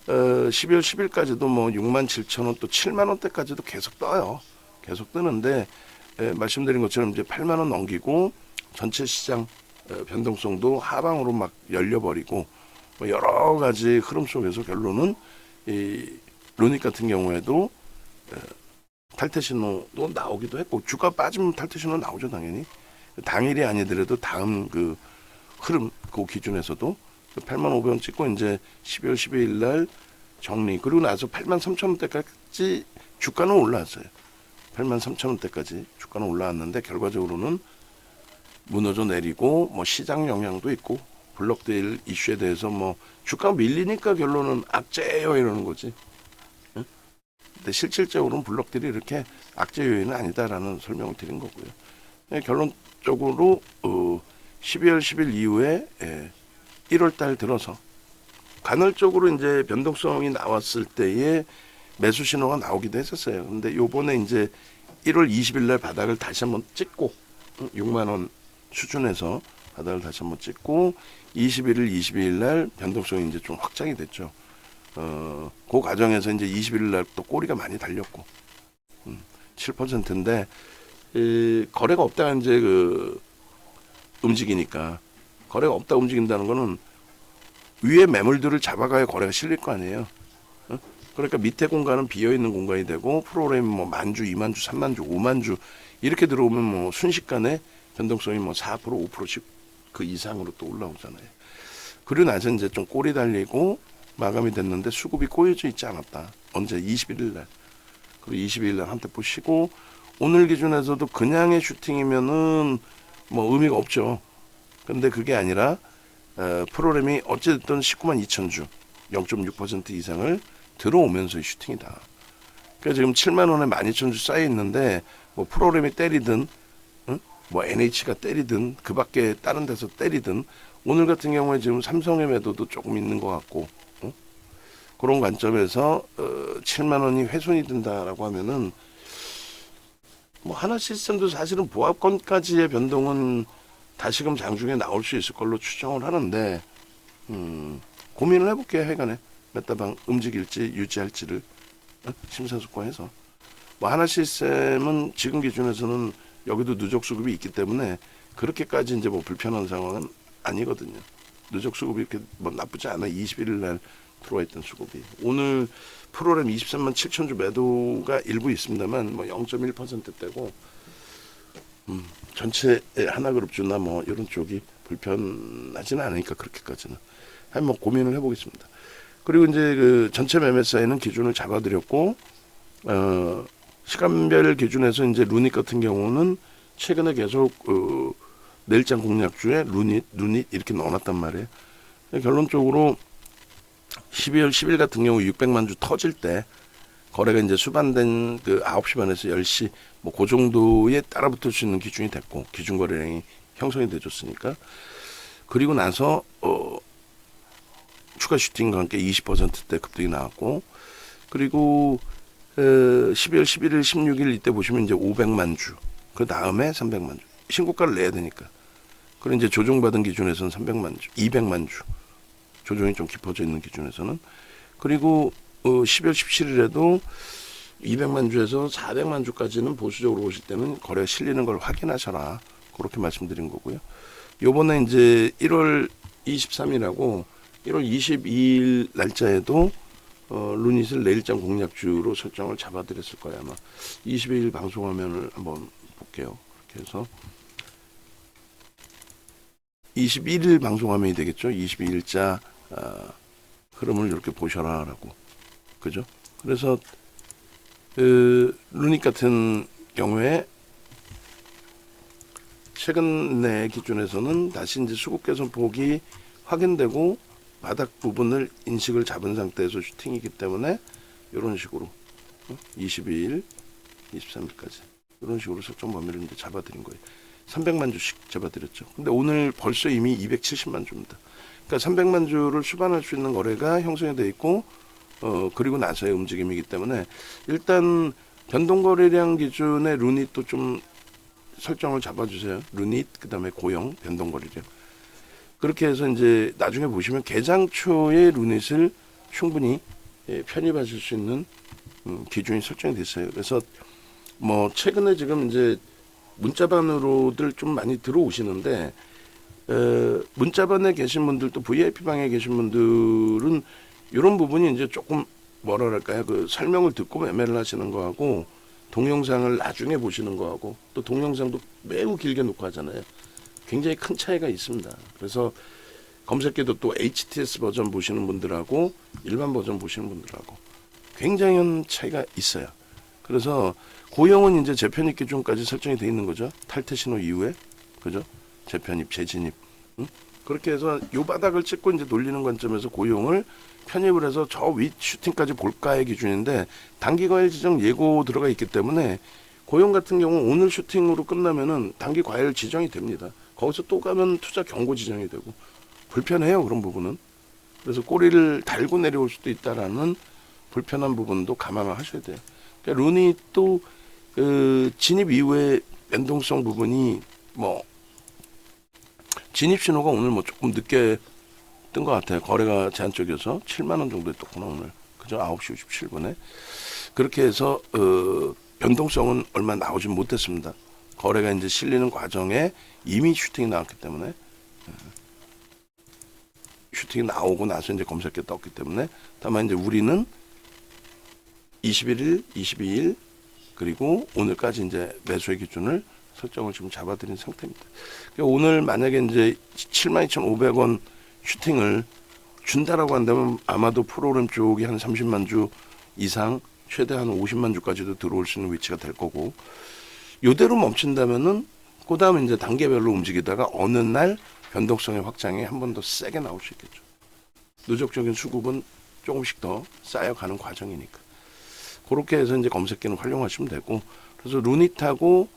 12월 10일까지도 뭐 6만 7천 원 또 7만 원대까지도 계속 떠요. 계속 뜨는데 말씀드린 것처럼 이제 8만 원 넘기고 전체 시장 변동성도 하방으로 막 열려버리고 뭐 여러 가지 흐름 속에서 결론은 이 루닉 같은 경우에도 탈퇴 신호도 나오기도 했고 주가 빠지면 탈퇴 신호 나오죠 당연히 당일이 아니더라도 다음 그 흐름 그 기준에서도 8만 500원 찍고 이제 12월 12일 날 정리 그리고 나서 8만 3천 원대까지 주가는 올라왔어요. 8만 3천 원대까지 주가는 올라왔는데 결과적으로는 무너져 내리고 뭐 시장 영향도 있고 블록데일 이슈에 대해서 뭐 주가 밀리니까 결론은 악재예요 이러는 거지. 근데 실질적으로는 블록들이 이렇게 악재 요인은 아니다라는 설명을 드린 거고요. 결론적으로 12월 10일 이후에 1월 달 들어서 간헐적으로 이제 변동성이 나왔을 때에 매수 신호가 나오기도 했었어요. 근데 요번에 이제 1월 20일 날 바닥을 다시 한번 찍고 6만 원 수준에서 바닥을 다시 한번 찍고 21일, 22일 날 변동성이 이제 좀 확장이 됐죠. 그 과정에서 이제 21일 날 또 꼬리가 많이 달렸고 7%인데 거래가 없다가 이제 움직이니까 거래가 없다 움직인다는 거는 위에 매물들을 잡아가야 거래가 실릴 거 아니에요. 그러니까 밑에 공간은 비어있는 공간이 되고 프로그램이 뭐 만주, 2만주, 3만주, 5만주 이렇게 들어오면 뭐 순식간에 변동성이 뭐 4%, 5%씩 그 이상으로 또 올라오잖아요. 그리고 나서 이제 좀 꼬리 달리고 마감이 됐는데 수급이 꼬여져 있지 않았다. 언제? 21일 날. 그리고 22일 날 한때 보시고 오늘 기준에서도 그냥의 슈팅이면은 뭐 의미가 없죠. 근데 그게 아니라 프로그램이 어쨌든 19만 2천 주 0.6% 이상을 들어오면서의 슈팅이다. 그러니까 지금 7만 원에 12,000주 쌓여 있는데 뭐 프로그램이 때리든 뭐 NH가 때리든 그 밖에 다른 데서 때리든 오늘 같은 경우에 지금 삼성의 매도도 조금 있는 것 같고 그런 관점에서 7만 원이 훼손이 된다라고 하면은 뭐 하나시스템도 사실은 보합권까지의 변동은 다시금 장중에 나올 수 있을 걸로 추정을 하는데 고민을 해볼게요. 하여간에 몇 다방 움직일지 유지할지를 심사숙고해서 뭐 하나시스템은 지금 기준에서는 여기도 누적 수급이 있기 때문에 그렇게까지 이제 뭐 불편한 상황은 아니거든요. 누적 수급이 이렇게 뭐 나쁘지 않아. 21일 날 들어와 있던 수급이 오늘 프로그램 23만 7천 주 매도가 일부 있습니다만 뭐 0.1%대고 전체 하나그룹주나 뭐 이런 쪽이 불편하지는 않으니까 그렇게까지는 한번 고민을 해보겠습니다. 그리고 이제 그 전체 매매 사이는 기준을 잡아드렸고 시간별 기준에서 이제 루닛 같은 경우는 최근에 계속 내일장 공략주에 루닛 이렇게 넣어놨단 말이에요. 결론적으로 12월 10일 같은 경우 600만 주 터질 때 거래가 이제 수반된 그 9시 반에서 10시 뭐 그 정도에 따라붙을 수 있는 기준이 됐고 기준 거래량이 형성이 돼줬으니까 그리고 나서 추가 슈팅과 함께 20%대 급등이 나왔고 그리고 12월 11일, 16일 이때 보시면 이제 500만 주, 그 다음에 300만 주 신고가를 내야 되니까 그리고 이제 조정받은 기준에서는 300만 주, 200만 주 조정이 좀 깊어져 있는 기준에서는 그리고 12월 17일에도 200만 주에서 400만 주까지는 보수적으로 오실 때는 거래가 실리는 걸 확인하셔라 그렇게 말씀드린 거고요. 요번에 이제 1월 23일하고 1월 22일 날짜에도 루닛을 내일장 공략주로 설정을 잡아드렸을 거예요. 아마 22일 방송화면을 한번 볼게요. 그렇게 해서 21일 방송화면이 되겠죠. 22일자 흐름을 이렇게 보셔라라고. 그죠? 그래서 루닛 같은 경우에 최근 내 기준에서는 다시 이제 수급 개선 폭이 확인되고 바닥 부분을 인식을 잡은 상태에서 슈팅이기 때문에 이런 식으로 22일, 23일까지 이런 식으로 설정 범위를 이제 잡아드린 거예요. 300만 주씩 잡아드렸죠. 근데 오늘 벌써 이미 270만 주입니다. 그러니까 300만 주를 수반할 수 있는 거래가 형성이 되어 있고 그리고 나서의 움직임이기 때문에 일단 변동거래량 기준의 루닛도 좀 설정을 잡아주세요. 루닛 그다음에 고용 변동거래량 그렇게 해서 이제 나중에 보시면 개장 초에 루닛을 충분히 편입하실 수 있는 기준이 설정이 됐어요. 그래서 뭐 최근에 지금 이제 문자반으로들 좀 많이 들어오시는데 문자반에 계신 분들도 VIP 방에 계신 분들은 이런 부분이 이제 조금 뭐랄까요 그 설명을 듣고 매매를 하시는 거하고 동영상을 나중에 보시는 거하고 또 동영상도 매우 길게 놓고 하잖아요. 굉장히 큰 차이가 있습니다. 그래서 검색해도 또 HTS 버전 보시는 분들하고 일반 버전 보시는 분들하고 굉장히 큰 차이가 있어요. 그래서 고용은 이제 재편입 기준까지 설정이 돼 있는 거죠. 탈퇴 신호 이후에 그죠? 재편입, 재진입. 그렇게 해서 요 바닥을 찍고 이제 돌리는 관점에서 고용을 편입을 해서 저 윗 슈팅까지 볼까의 기준인데 단기 과열 지정 예고 들어가 있기 때문에 고용 같은 경우 오늘 슈팅으로 끝나면은 단기 과열 지정이 됩니다. 거기서 또 가면 투자 경고 지정이 되고 불편해요. 그런 부분은. 그래서 꼬리를 달고 내려올 수도 있다라는 불편한 부분도 감안을 하셔야 돼요. 그러니까 룬이 또 진입 이후에 변동성 부분이 뭐 진입 신호가 오늘 뭐 조금 늦게 뜬 것 같아요. 거래가 제한적이어서 7만 원 정도에 떴구나 오늘. 그죠? 9시 57분에. 그렇게 해서 변동성은 얼마 나오진 못했습니다. 거래가 이제 실리는 과정에 이미 슈팅이 나왔기 때문에 슈팅이 나오고 나서 이제 검색에 떴기 때문에 다만 이제 우리는 21일, 22일 그리고 오늘까지 이제 매수의 기준을 설정을 지금 잡아드린 상태입니다. 그러니까 오늘 만약에 이제 72,500원 슈팅을 준다라고 한다면 아마도 프로그램 쪽이 한 30만 주 이상 최대 한 50만 주까지도 들어올 수 있는 위치가 될 거고 이대로 멈춘다면은 그 다음에 이제 단계별로 움직이다가 어느 날 변동성의 확장이 한 번 더 세게 나올 수 있겠죠. 누적적인 수급은 조금씩 더 쌓여가는 과정이니까 그렇게 해서 이제 검색기는 활용하시면 되고 그래서 루닛하고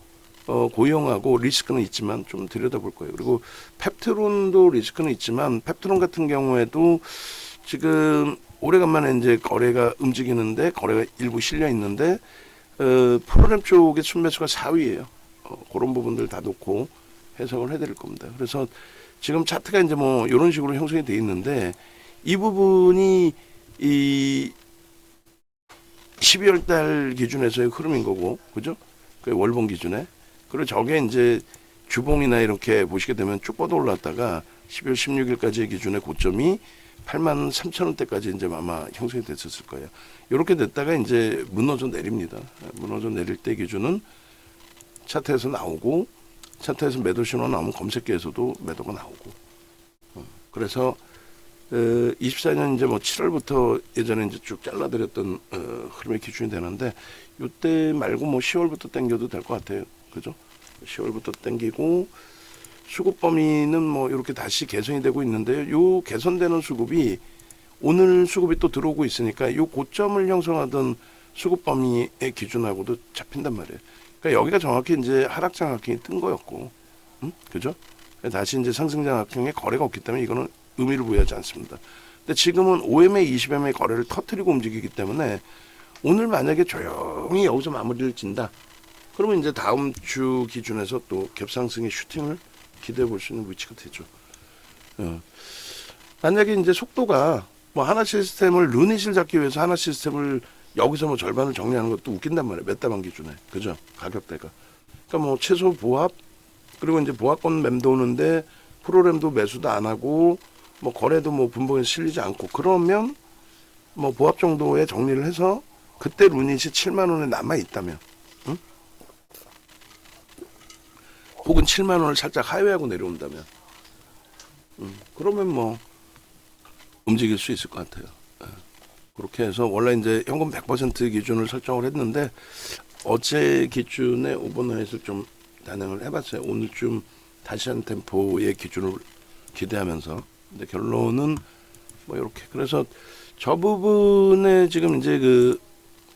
고용하고 리스크는 있지만 좀 들여다볼 거예요. 그리고 펩트론도 리스크는 있지만 펩트론 같은 경우에도 지금 오래간만에 이제 거래가 움직이는데 거래가 일부 실려 있는데 프로그램 쪽의 순매수가 4위예요. 그런 부분들 다 놓고 해석을 해드릴 겁니다. 그래서 지금 차트가 이제 뭐 이런 식으로 형성이 돼 있는데 이 부분이 이 12월 달 기준에서의 흐름인 거고, 그죠? 그 월봉 기준에. 그리고 저게 이제 주봉이나 이렇게 보시게 되면 쭉 뻗어 올랐다가 12월 16일까지의 기준의 고점이 83,000원대까지 이제 아마 형성이 됐었을 거예요. 이렇게 됐다가 이제 무너져 내립니다. 무너져 내릴 때 기준은 차트에서 나오고, 차트에서 매도 신호 나오면 검색기에서도 매도가 나오고. 그래서 24년 이제 뭐 7월부터 예전에 이제 쭉 잘라드렸던 흐름의 기준이 되는데 이때 말고 뭐 10월부터 당겨도 될 것 같아요. 그죠? 10월부터 당기고 수급 범위는 뭐 이렇게 다시 개선이 되고 있는데요. 요 개선되는 수급이 오늘 수급이 또 들어오고 있으니까 요 고점을 형성하던 수급 범위의 기준하고도 잡힌단 말이에요. 그러니까 여기가 정확히 이제 하락장악형이 뜬 거였고, 그죠? 다시 이제 상승장악형의 거래가 없기 때문에 이거는 의미를 부여하지 않습니다. 근데 지금은 5MA, 20MA 거래를 터뜨리고 움직이기 때문에 오늘 만약에 조용히 여기서 마무리를 진다. 그러면 이제 다음 주 기준에서 또 갭상승의 슈팅을 기대해 볼 수 있는 위치가 되죠. 만약에 이제 속도가 뭐 하나 시스템을 루닛을 잡기 위해서 하나 시스템을 여기서 뭐 절반을 정리하는 것도 웃긴단 말이에요. 몇 달만 기준에. 그죠? 가격대가. 그러니까 뭐 최소 보합, 그리고 이제 보합권 맴도는데 프로그램도 매수도 안 하고 뭐 거래도 뭐 분봉에 실리지 않고 그러면 뭐 보합 정도의 정리를 해서 그때 루닛이 7만 원에 남아 있다면, 혹은 7만 원을 살짝 하회하고 내려온다면, 그러면 뭐 움직일 수 있을 것 같아요. 그렇게 해서 원래 이제 현금 100% 기준을 설정을 했는데 어제 기준에 오버나잇을 좀 단행을 해봤어요. 오늘 좀 다시 한 템포의 기준을 기대하면서. 근데 결론은 뭐 이렇게. 그래서 저 부분에 지금 이제 그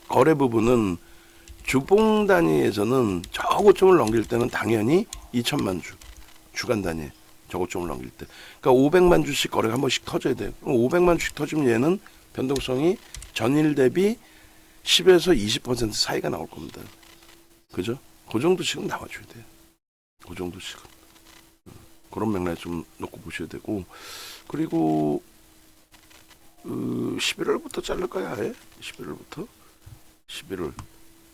거래 부분은 주봉 단위에서는 저고점을 넘길 때는 당연히 2천만 주 주간 단위 저고점을 넘길 때. 그러니까 500만 주씩 거래가 한 번씩 터져야 돼요. 500만 주씩 터지면 얘는 변동성이 전일 대비 10에서 20% 사이가 나올 겁니다. 그죠? 그 정도씩은 나와줘야 돼요. 그 정도씩은. 그런 맥락에 좀 놓고 보셔야 되고, 그리고 11월부터 자를까요? 아예? 11월부터? 11월,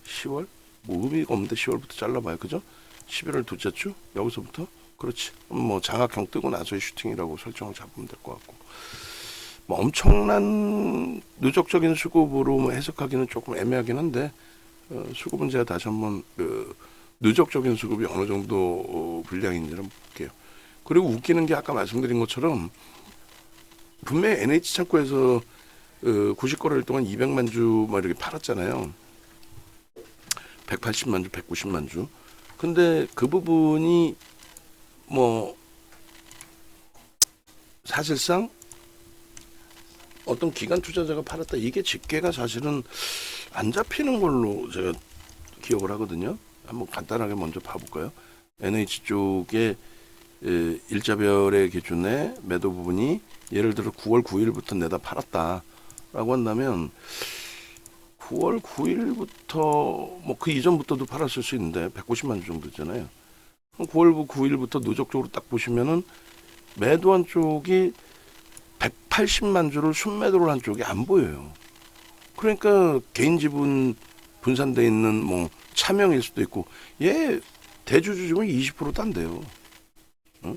10월? 뭐 의미가 없는데 10월부터 잘라봐요. 그죠? 11월 둘째 주? 여기서부터? 그렇지. 뭐 장악형 뜨고 나서의 슈팅이라고 설정을 잡으면 될 것 같고, 뭐 엄청난 누적적인 수급으로 뭐 해석하기는 조금 애매하긴 한데 수급은 제가 다시 한번 누적적인 수급이 어느 정도 분량인지를 볼게요. 그리고 웃기는 게 아까 말씀드린 것처럼 분명히 NH 창고에서 90거래일 동안 200만 주 막 이렇게 팔았잖아요. 180만 주, 190만 주. 근데 그 부분이 뭐 사실상 어떤 기관 투자자가 팔았다, 이게 집계가 사실은 안 잡히는 걸로 제가 기억을 하거든요. 한번 간단하게 먼저 봐볼까요? NH 쪽에 일자별의 기준에 매도 부분이 예를 들어 9월 9일부터 내다 팔았다라고 한다면 9월 9일부터 뭐 그 이전부터도 팔았을 수 있는데 190만 주 정도잖아요. 9월 9일부터 누적적으로 딱 보시면은 매도한 쪽이 180만 주를 순매도를 한 쪽이 안 보여요. 그러니까 개인 지분 분산돼 있는 뭐 차명일 수도 있고 얘 대주주 지분 20%도 안 돼요. 응?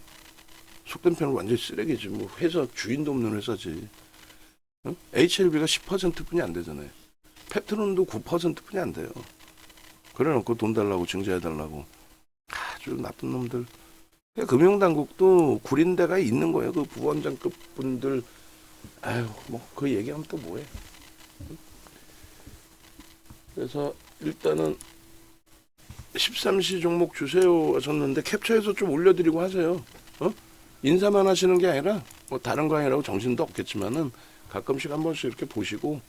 속된 표현은 완전히 쓰레기지. 뭐 회사 주인도 없는 회사지. 응? HLB가 10%뿐이 안 되잖아요. 페트론도 9%뿐이 안 돼요. 그래놓고 돈 달라고 증자해달라고 아주 나쁜 놈들. 금융당국도 구린 데가 있는 거예요. 그 부원장급 분들. 아유 뭐 그 얘기하면 또 뭐해. 그래서 일단은 13시 종목 주세요 하셨는데 캡처해서 좀 올려드리고 하세요. 인사만 하시는 게 아니라 뭐 다른 거 아니라고 정신도 없겠지만은 가끔씩 한 번씩 이렇게 보시고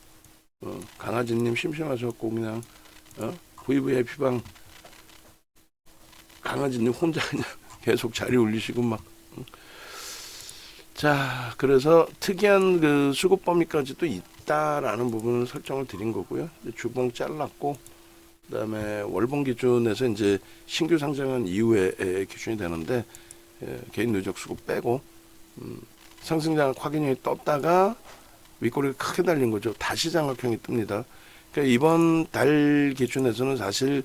강아지님 심심하셨고 그냥 VVIP방 강아지님 혼자 그냥 계속 자리 올리시고 막. 자, 그래서 특이한 그 수급 범위까지도 있다라는 부분을 설정을 드린 거고요. 주봉 잘랐고, 그다음에 월봉 기준에서 이제 신규 상장한 이후에 기준이 되는데 개인 누적 수급 빼고 상승장 확인형이 떴다가 윗꼬리가 크게 달린 거죠. 다시 장악형이 뜹니다. 그러니까 이번 달 기준에서는 사실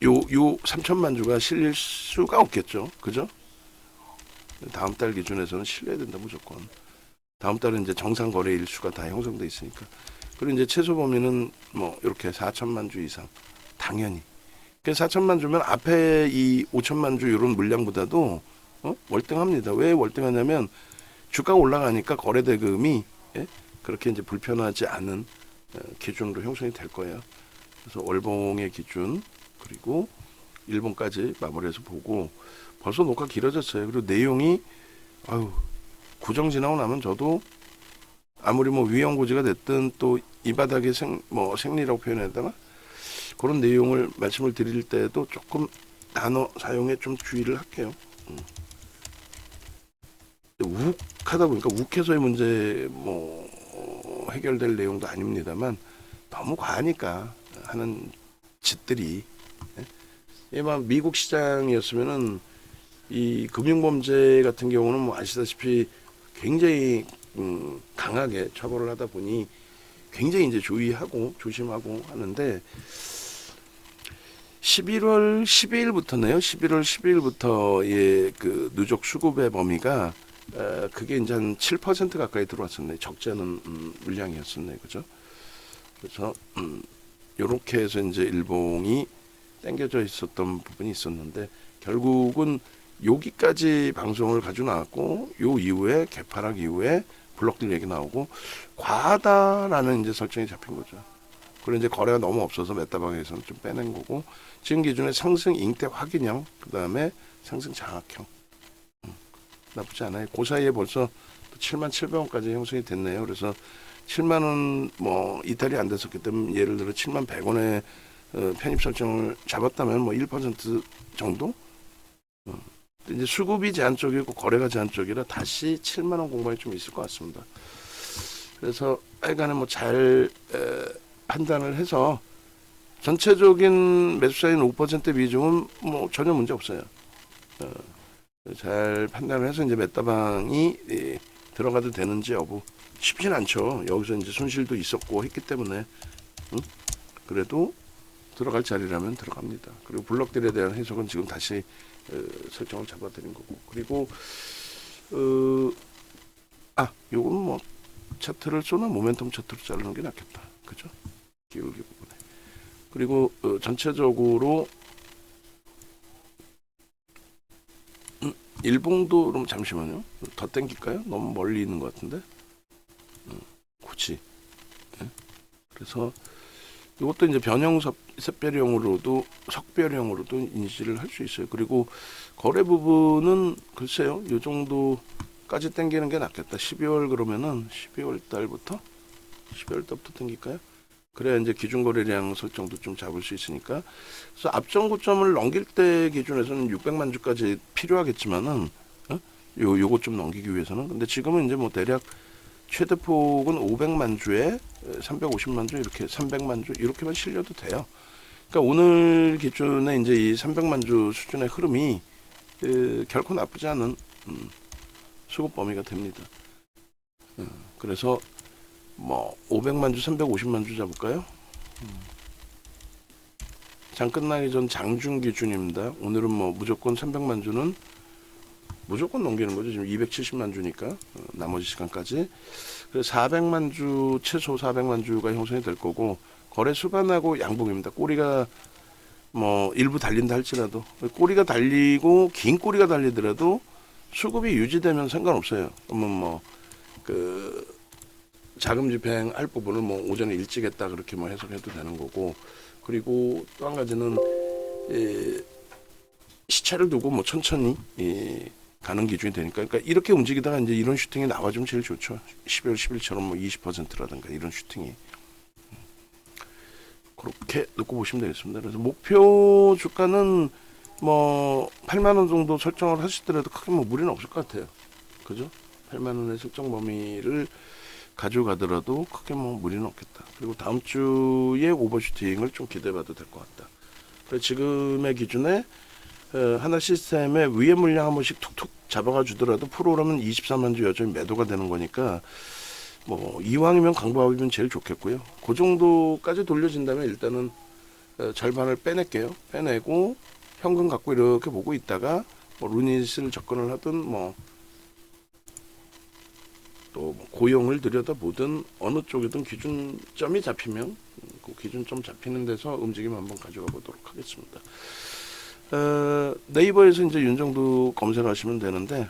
요 3천만 주가 실릴 수가 없겠죠. 그죠? 다음 달 기준에서는 실려야 된다 무조건. 다음 달은 이제 정상 거래 일수가 다 형성돼 있으니까. 그리고 이제 최소 범위는 뭐 이렇게 4천만 주 이상 당연히. 그 4천만 주면 앞에 이 5천만 주 이런 물량보다도 월등합니다. 왜 월등하냐면 주가가 올라가니까 거래 대금이 그렇게 이제 불편하지 않은 기준으로 형성이 될 거예요. 그래서 월봉의 기준 그리고 일본까지 마무리해서 보고 벌써 녹화 길어졌어요. 그리고 내용이 구정 지나고 나면 저도 아무리 뭐 위험고지가 됐든 또 이 바닥의 생리라고 표현해야 되나? 그런 내용을 말씀을 드릴 때도 조금 단어 사용에 좀 주의를 할게요. 욱하다 보니까 욱해서의 문제 해결될 내용도 아닙니다만 너무 과하니까 하는 짓들이 미국 시장이었으면은 이 금융범죄 같은 경우는 뭐 아시다시피 굉장히 강하게 처벌을 하다 보니 굉장히 이제 주의하고 조심하고 하는데 11월 12일부터네요. 11월 12일부터의 그 누적 수급의 범위가 그게 이제 한 7% 가까이 들어왔었네. 적지 않은 물량이었었네. 그죠? 그래서 요렇게 해서 이제 일봉이 당겨져 있었던 부분이 있었는데 결국은 여기까지 방송을 가지고 나왔고 요 이후에 개파락 이후에 블록들 얘기 나오고 과하다라는 이제 설정이 잡힌 거죠. 그리고 이제 거래가 너무 없어서 메타방에서는 좀 빼낸 거고 지금 기준에 상승 잉태 확인형 그 다음에 상승 장악형 나쁘지 않아요. 그 사이에 벌써 77,000원까지 형성이 됐네요. 그래서 7만원 뭐 이탈이 안 됐었기 때문에 예를 들어 71,000원에 편입 설정을 잡았다면 뭐 1% 정도? 이제 수급이 제한 쪽이고 거래가 제한 쪽이라 다시 7만원 공방이 좀 있을 것 같습니다. 그래서 하여간에 뭐 잘 판단을 해서 전체적인 매수사인 5% 비중은 뭐 전혀 문제 없어요. 잘 판단을 해서 이제 메타방이 들어가도 되는지 여부 쉽진 않죠. 여기서 이제 손실도 있었고 했기 때문에 그래도 들어갈 자리라면 들어갑니다. 그리고 블록들에 대한 해석은 지금 다시 설정을 잡아드린 거고 그리고 요건 뭐 차트를 쏘나 모멘텀 차트로 자르는 게 낫겠다. 그죠? 기울기 부분에. 그리고 전체적으로 일봉도 그럼 잠시만요. 더 땡길까요? 너무 멀리 있는 것 같은데. 굳이. 그래서 이것도 이제 변형 샛별형으로도 석별형으로도 인지를 할 수 있어요. 그리고 거래 부분은 글쎄요, 이 정도까지 당기는 게 낫겠다. 12월 그러면은 12월 달부터 땡길까요? 그래야 이제 기준 거래량 설정도 좀 잡을 수 있으니까. 그래서 앞전고점을 넘길 때 기준에서는 600만 주까지 필요하겠지만은 요거 좀 넘기기 위해서는. 근데 지금은 이제 뭐 대략 최대폭은 500만 주에 350만 주 이렇게 300만 주 이렇게만 실려도 돼요. 그러니까 오늘 기준에 이제 이 300만 주 수준의 흐름이 결코 나쁘지 않은 수급 범위가 됩니다. 그래서 뭐 500만 주, 350만 주 잡을까요? 장 끝나기 전 장중 기준입니다. 오늘은 뭐 무조건 300만 주는 무조건 넘기는 거죠. 지금 270만 주니까 나머지 시간까지. 그래서 400만 주, 최소 400만 주가 형성이 될 거고, 거래 수반하고 양봉입니다. 꼬리가 뭐 일부 달린다 할지라도, 꼬리가 달리고 긴 꼬리가 달리더라도 수급이 유지되면 상관없어요. 그러면 뭐 그 자금 집행할 부분을 뭐 오전에 일찍 했다 그렇게 뭐 해석해도 되는 거고, 그리고 또 한 가지는 시차를 두고 뭐 천천히 가는 기준이 되니까, 그러니까 이렇게 움직이다가 이제 이런 슈팅이 나와주면 제일 좋죠. 12월 10일처럼 뭐 20%라든가 이런 슈팅이. 그렇게 놓고 보시면 되겠습니다. 그래서 목표 주가는 뭐 8만 원 정도 설정을 하시더라도 크게 뭐 무리는 없을 것 같아요. 그죠? 8만 원의 설정 범위를 가져가더라도 크게 뭐 무리는 없겠다. 그리고 다음 주에 오버슈팅을 좀 기대해봐도 될 것 같다. 그래서 지금의 기준에 하나 시스템에 위에 물량 한 번씩 툭툭 잡아가 주더라도 프로그램은 24만 주 여전히 매도가 되는 거니까 뭐 이왕이면 강보합이면 제일 좋겠고요. 그 정도까지 돌려진다면 일단은 절반을 빼낼게요. 빼내고 현금 갖고 이렇게 보고 있다가 뭐 루닛을 접근을 하든 뭐 또 고용을 들여다보든 어느 쪽이든 기준점이 잡히면 그 기준점 잡히는 데서 움직임 한번 가져가 보도록 하겠습니다. 네이버에서 이제 윤정두 검색하시면 되는데,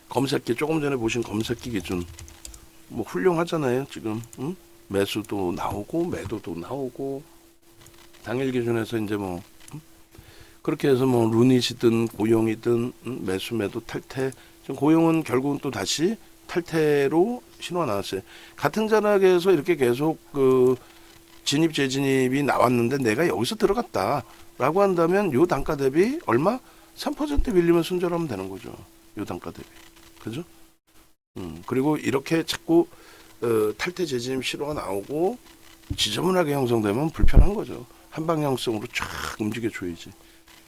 검색기 조금 전에 보신 검색기 기준 뭐 훌륭하잖아요. 지금 매수도 나오고 매도도 나오고 당일 기준에서 이제 뭐 그렇게 해서 뭐 루닛이든 고용이든 매수 매도 탈퇴. 지금 고용은 결국은 또 다시 탈퇴로 신호가 나왔어요. 같은 자락에서 이렇게 계속 그 진입 재진입이 나왔는데 내가 여기서 들어갔다라고 한다면 요 단가 대비 얼마? 3% 밀리면 손절하면 되는 거죠. 요 단가 대비. 그죠? 그리고 이렇게 자꾸 탈퇴 재진입 신호가 나오고 지저분하게 형성되면 불편한 거죠. 한방향성으로 쫙 움직여 줘야지.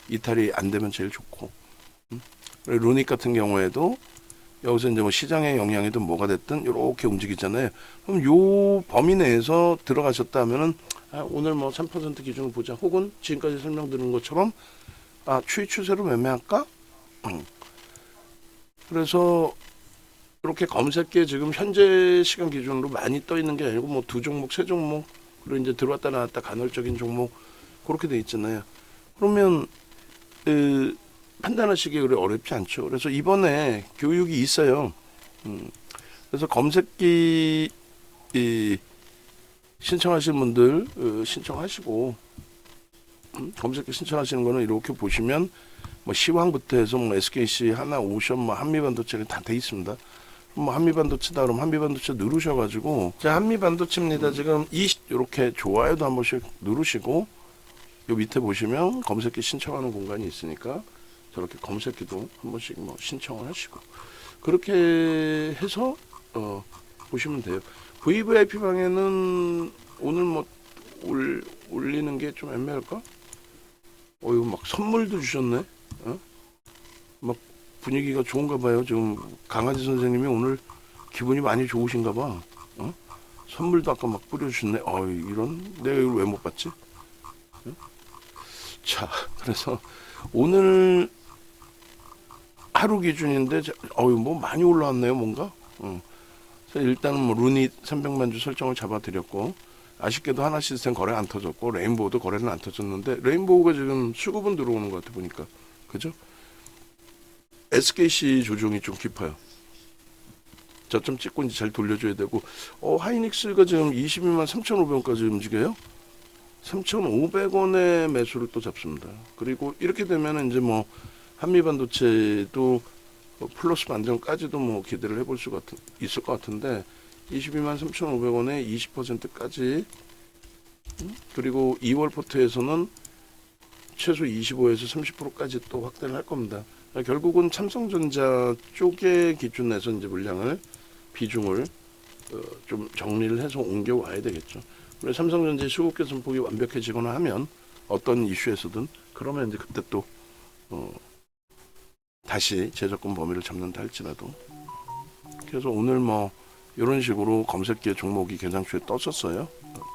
이탈이 안 되면 제일 좋고. 루닛 같은 경우에도 여기서 이제 뭐 시장의 영향이든 뭐가 됐든 이렇게 움직이잖아요. 그럼 요 범위 내에서 들어가셨다면은 오늘 뭐 3% 기준을 보자. 혹은 지금까지 설명드린 것처럼 추이 추세로 매매할까? 그래서 이렇게 검색기에 지금 현재 시간 기준으로 많이 떠 있는 게 아니고 뭐 2종목, 3종목 그리고 이제 들어왔다 나왔다 간헐적인 종목 그렇게 돼 있잖아요. 그러면 판단하시기 그래 어렵지 않죠. 그래서 이번에 교육이 있어요. 그래서 검색기 신청하시는 분들 신청하시고 검색기 신청하시는 거는 이렇게 보시면 뭐 시황부터 해서 뭐 SKC, 하나, 오션, 뭐 한미반도체는 다 돼 있습니다. 뭐 한미반도체다 그러면 한미반도체 누르셔가지고 자 한미반도체입니다. 지금 이렇게 좋아요도 한 번씩 누르시고 요 밑에 보시면 검색기 신청하는 공간이 있으니까 저렇게 검색기도 한 번씩 뭐 신청을 하시고 그렇게 해서 보시면 돼요. VVIP 방에는 오늘 뭐 올리는 게 좀 애매할까? 이거 막 선물도 주셨네. 막 분위기가 좋은가 봐요. 지금 강아지 선생님이 오늘 기분이 많이 좋으신가 봐. 선물도 아까 막 뿌려주셨네. 이런 내가 이걸 왜 못 봤지? 자, 그래서 오늘 하루 기준인데 뭐 많이 올라왔네요. 뭔가. 그래서 일단은 뭐 루닛 300만 주 설정을 잡아드렸고 아쉽게도 하나 시스템 거래 안 터졌고 레인보우도 거래는 안 터졌는데 레인보우가 지금 수급은 들어오는 것 같아 보니까. 그죠? SKC 조정이 좀 깊어요. 저점 찍고 이제 잘 돌려줘야 되고 하이닉스가 지금 22만 3,500원까지 움직여요. 3,500원의 매수를 또 잡습니다. 그리고 이렇게 되면 이제 뭐 한미반도체도 플러스 반전까지도 뭐 기대를 해볼 수가 있을 것 같은데 22만 3,500원에 20%까지. 그리고 2월 포트에서는 최소 25에서 30%까지 또 확대를 할 겁니다. 결국은 삼성전자 쪽의 기준에서 이제 물량을 비중을 좀 정리를 해서 옮겨와야 되겠죠. 그래서 삼성전자의 수급계 선폭이 완벽해지거나 하면 어떤 이슈에서든 그러면 이제 그때 또 다시 제조권 범위를 잡는다 할지라도. 그래서 오늘 뭐 이런 식으로 검색기에 종목이 개장주에 떴었어요.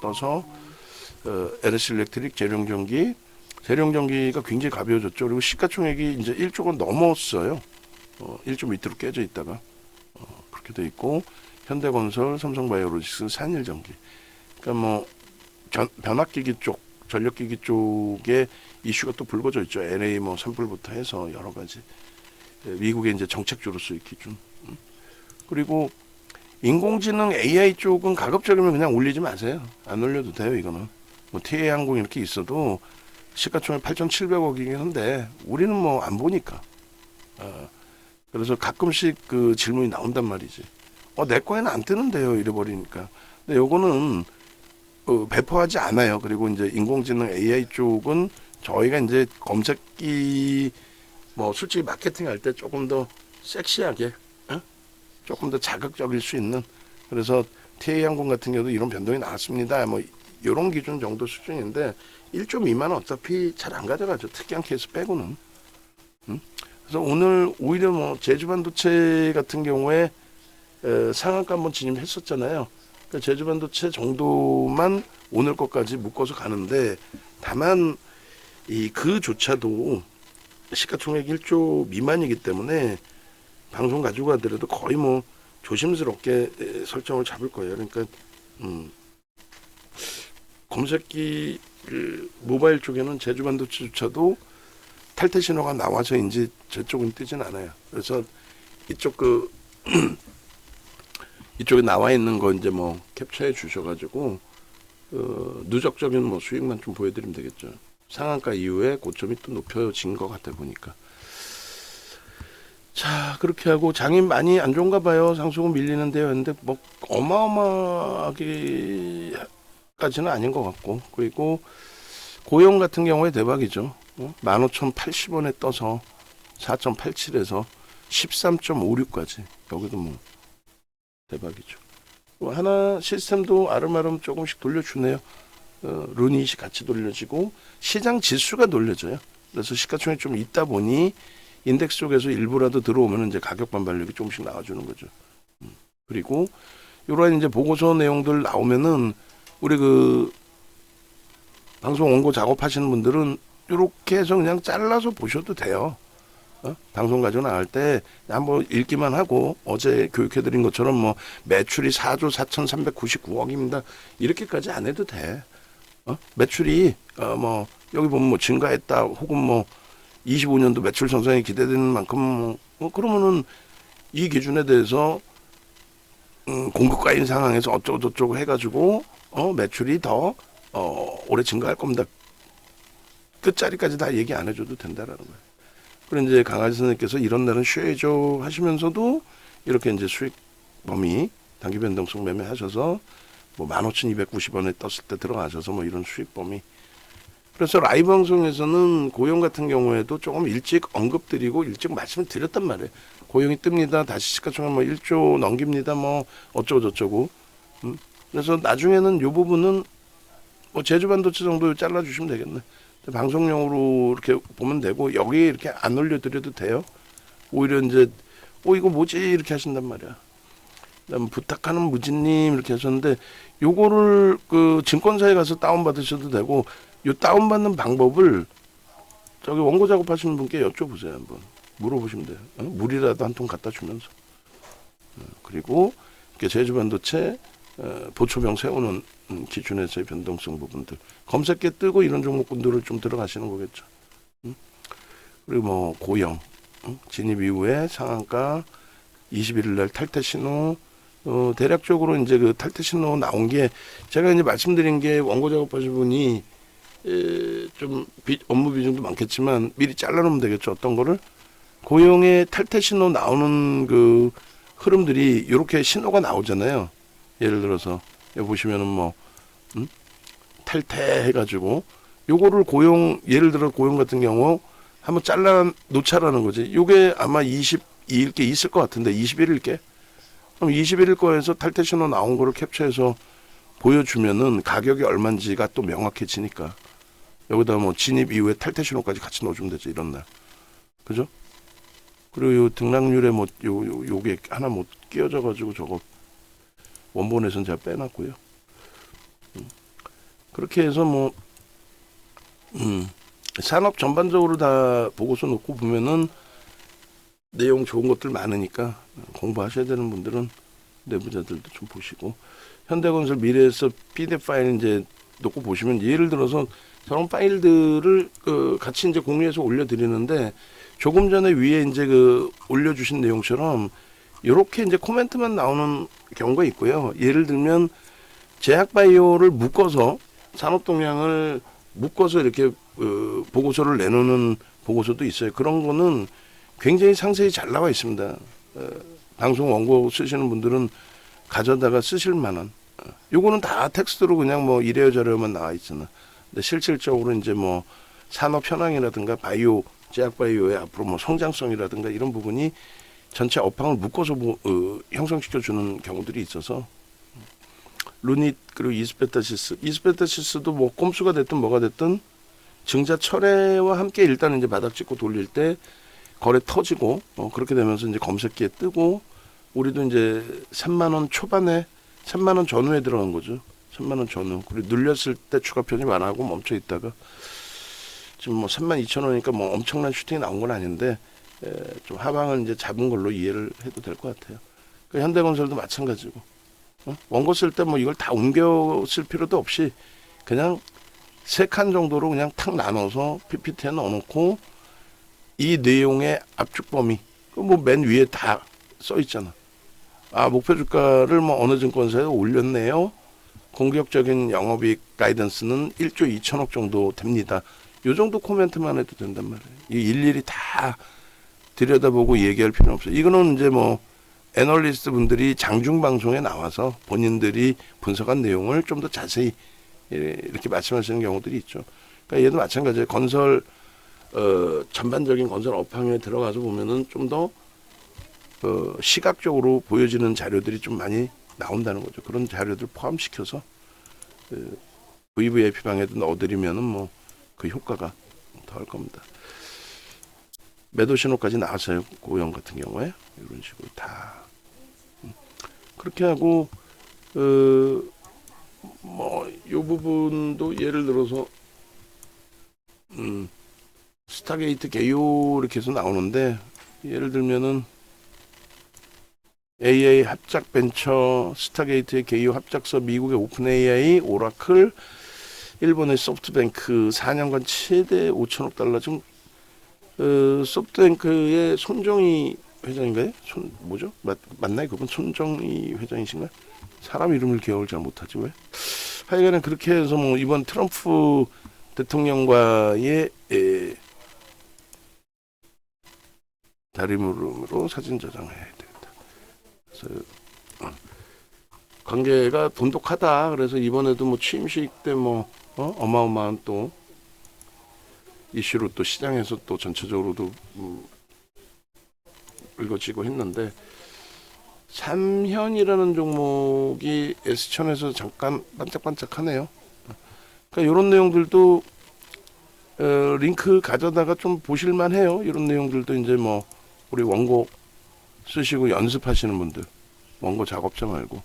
떠서 LS 일렉트릭, 재룡전기가 굉장히 가벼워졌죠. 그리고 시가총액이 이제 1조 원 넘었어요. 1조 밑으로 깨져 있다가 그렇게 돼 있고, 현대건설, 삼성바이오로직스, 산일전기. 그러니까 뭐 변압기기 쪽, 전력기기 쪽에 이슈가 또 불거져 있죠. LA 뭐 산불부터 해서 여러 가지. 미국의 이제 정책주로서의 기준. 그리고 인공지능 AI 쪽은 가급적이면 그냥 올리지 마세요. 안 올려도 돼요, 이거는. 뭐 TA항공 이렇게 있어도 시가총액 8,700억이긴 한데 우리는 뭐 안 보니까. 그래서 가끔씩 그 질문이 나온단 말이지. 내 거에는 안 뜨는데요, 이래버리니까. 근데 요거는 배포하지 않아요. 그리고 이제 인공지능 AI 쪽은 저희가 이제 검색기 뭐 솔직히 마케팅 할 때 조금 더 섹시하게, 조금 더 자극적일 수 있는, 그래서 TA항공 같은 경우도 이런 변동이 나왔습니다. 뭐 이런 기준 정도 수준인데 1조 미만은 어차피 잘 안 가져가죠. 특이한 케이스 빼고는. 그래서 오늘 오히려 뭐 제주반도체 같은 경우에 상한가 한번 진입했었잖아요. 그러니까 제주반도체 정도만 오늘 것까지 묶어서 가는데, 다만 그조차도 시가총액 1조 미만이기 때문에 방송 가지고 가더라도 거의 뭐 조심스럽게 설정을 잡을 거예요. 그러니까 검색기 모바일 쪽에는 제주반도체조차도 탈퇴 신호가 나와서 이제 저쪽은 뜨진 않아요. 그래서 이쪽 이쪽에 나와 있는 거 이제 뭐 캡처해 주셔가지고 누적적인 뭐 수익만 좀 보여드리면 되겠죠. 상한가 이후에 고점이 또 높여진 것 같아 보니까. 자, 그렇게 하고 장이 많이 안 좋은가 봐요. 상승은 밀리는데요. 근데 뭐 어마어마하게까지는 아닌 것 같고. 그리고 고용 같은 경우에 대박이죠. 15,080원에 떠서 4.87에서 13.56까지. 여기도 뭐 대박이죠. 하나 시스템도 아름아름 조금씩 돌려주네요. 루닛이 같이 돌려지고 시장 지수가 돌려져요. 그래서 시가총액이 좀 있다 보니 인덱스 쪽에서 일부라도 들어오면 이제 가격 반발력이 조금씩 나와주는 거죠. 그리고 이러한 이제 보고서 내용들 나오면은 우리 그 방송 원고 작업하시는 분들은 이렇게 해서 그냥 잘라서 보셔도 돼요. 방송 가지고 나갈 때 한번 읽기만 하고, 어제 교육해드린 것처럼 뭐 매출이 4조 4,399억입니다. 이렇게까지 안 해도 돼. 매출이 뭐 여기 보면 뭐 증가했다, 혹은 뭐 25년도 매출 성장이 기대되는 만큼 뭐 그러면은 이 기준에 대해서 공급과인 상황에서 어쩌고 저쩌고 해가지고 매출이 더 올해 증가할 겁니다. 끝자리까지 다 얘기 안 해줘도 된다라는 거예요. 그리고 이제 강아지 선생님께서 이런 날은 쉬어야죠 하시면서도 이렇게 이제 수익 범위 단기 변동성 매매하셔서 뭐 15,290원에 떴을 때 들어가셔서 뭐 이런 수익 범위. 그래서 라이브 방송에서는 고용 같은 경우에도 조금 일찍 언급드리고 일찍 말씀을 드렸단 말이에요. 고용이 뜹니다. 다시 시가총액 뭐 1조 넘깁니다. 뭐 어쩌고 저쩌고. 그래서 나중에는 이 부분은 뭐 제주반도체 정도 잘라주시면 되겠네. 방송용으로 이렇게 보면 되고, 여기 이렇게 안 올려드려도 돼요. 오히려 이제 이거 뭐지 이렇게 하신단 말이야. 그다음 부탁하는 무진님 이렇게 하셨는데, 요거를 그 증권사에 가서 다운 받으셔도 되고, 요 다운 받는 방법을 저기 원고 작업하시는 분께 여쭤보세요. 한번 물어보시면 돼요. 물이라도 한 통 갖다 주면서. 그리고 이렇게 제주반도체 보초병 세우는 기준에서의 변동성 부분들, 검색기에 뜨고 이런 종목군들을 좀 들어가시는 거겠죠. 그리고 뭐 고영 진입 이후에 상한가 21일 날 탈퇴 신호, 대략적으로 이제 그 탈퇴 신호 나온 게, 제가 이제 말씀드린 게 원고 작업하신 분이 좀 업무 비중도 많겠지만 미리 잘라놓으면 되겠죠. 어떤 거를 고용의 탈퇴 신호 나오는 그 흐름들이 이렇게 신호가 나오잖아요. 예를 들어서 여기 보시면은 뭐 탈퇴해가지고 요거를 고용, 예를 들어 고용 같은 경우 한번 잘라 놓자라는 거지. 요게 아마 22일 게 있을 것 같은데 21일 게. 그럼 21일 거에서 탈퇴 신호 나온 거를 캡처해서 보여주면은 가격이 얼마인지가 또 명확해지니까. 여기다 뭐 진입 이후에 탈퇴 신호까지 같이 넣어주면 되지, 이런 날. 그죠? 그리고 요 등락률에 뭐 요게 하나 못 끼워져 가지고 저거 원본에서는 제가 빼놨고요. 그렇게 해서 뭐 산업 전반적으로 다 보고서 놓고 보면은 내용 좋은 것들 많으니까 공부하셔야 되는 분들은 내부자들도 좀 보시고, 현대건설 미래에서 PDF 파일 이제 놓고 보시면, 예를 들어서 저런 파일들을 같이 이제 공유해서 올려드리는데, 조금 전에 위에 이제 올려주신 내용처럼 이렇게 이제 코멘트만 나오는 경우가 있고요. 예를 들면 제약바이오를 묶어서, 산업동향을 묶어서 이렇게 보고서를 내놓는 보고서도 있어요. 그런 거는 굉장히 상세히 잘 나와 있습니다. 방송 원고 쓰시는 분들은 가져다가 쓰실 만한. 요거는 다 텍스트로 그냥 뭐 이래요 저래요만 나와 있잖아. 근데 실질적으로 이제 뭐 산업 현황이라든가 바이오, 제약바이오의 앞으로 뭐 성장성이라든가 이런 부분이 전체 업황을 묶어서 형성시켜주는 경우들이 있어서, 루닛 그리고 이스페타시스도 뭐 꼼수가 됐든 뭐가 됐든 증자 철회와 함께 일단 이제 바닥 찍고 돌릴 때 거래 터지고 그렇게 되면서 이제 검색기에 뜨고, 우리도 이제 3만 원 초반에 3만 원 전후에 들어간 거죠. 3만 원 전후. 그리고 눌렸을 때 추가 편입 안 하고 멈춰 있다가 지금 뭐 3만 2천 원이니까 뭐 엄청난 슈팅이 나온 건 아닌데 좀 하방을 이제 잡은 걸로 이해를 해도 될 것 같아요. 그 현대건설도 마찬가지고, 원고 쓸 때 뭐 이걸 다 옮겨 쓸 필요도 없이 그냥 3칸 정도로 그냥 탁 나눠서 PPT에 넣어놓고, 이 내용의 압축 범위 뭐 맨 위에 다 써 있잖아. 아, 목표 주가를 뭐 어느 증권사에 올렸네요. 공격적인 영업이익 가이던스는 1조 2천억 정도 됩니다. 요 정도 코멘트만 해도 된단 말이에요. 이 일일이 다 들여다보고 얘기할 필요는 없어요. 이거는 이제 뭐 애널리스트 분들이 장중 방송에 나와서 본인들이 분석한 내용을 좀 더 자세히 이렇게 말씀하시는 경우들이 있죠. 그러니까 얘도 마찬가지예요. 건설 전반적인 건설 업황에 들어가서 보면은 좀 더 시각적으로 보여지는 자료들이 좀 많이 나온다는 거죠. 그런 자료들 포함시켜서 VVIP 방에도 넣어드리면은 뭐 그 효과가 더할 겁니다. 매도 신호까지 나왔어요. 고용 같은 경우에 이런 식으로 다 그렇게 하고 뭐 이 부분도 예를 들어서 스타게이트 개요 이렇게 해서 나오는데, 예를 들면은 AA 합작 벤처, 스타게이트의 개요 합작서, 미국의 오픈 AI, 오라클, 일본의 소프트뱅크 4년간 최대 5천억 달러. 지금 소프트뱅크의 손정희 회장인가요? 뭐죠? 맞나요? 그분 손정희 회장이신가요? 사람 이름을 기억을 잘 못하지 왜? 하여간에 그렇게 해서 뭐 이번 트럼프 대통령과의 다리무름으로 사진 저장해야 되겠다. 그래서 관계가 돈독하다. 그래서 이번에도 뭐 취임식 때 뭐 어마어마한 또 이슈로 또 시장에서 또 전체적으로도 읽어지고 했는데, 삼현이라는 종목이 S천에서 잠깐 반짝반짝하네요. 그러니까 이런 내용들도 링크 가져다가 좀 보실만해요. 이런 내용들도 이제 뭐 우리 원고 쓰시고 연습하시는 분들, 원고 작업자 말고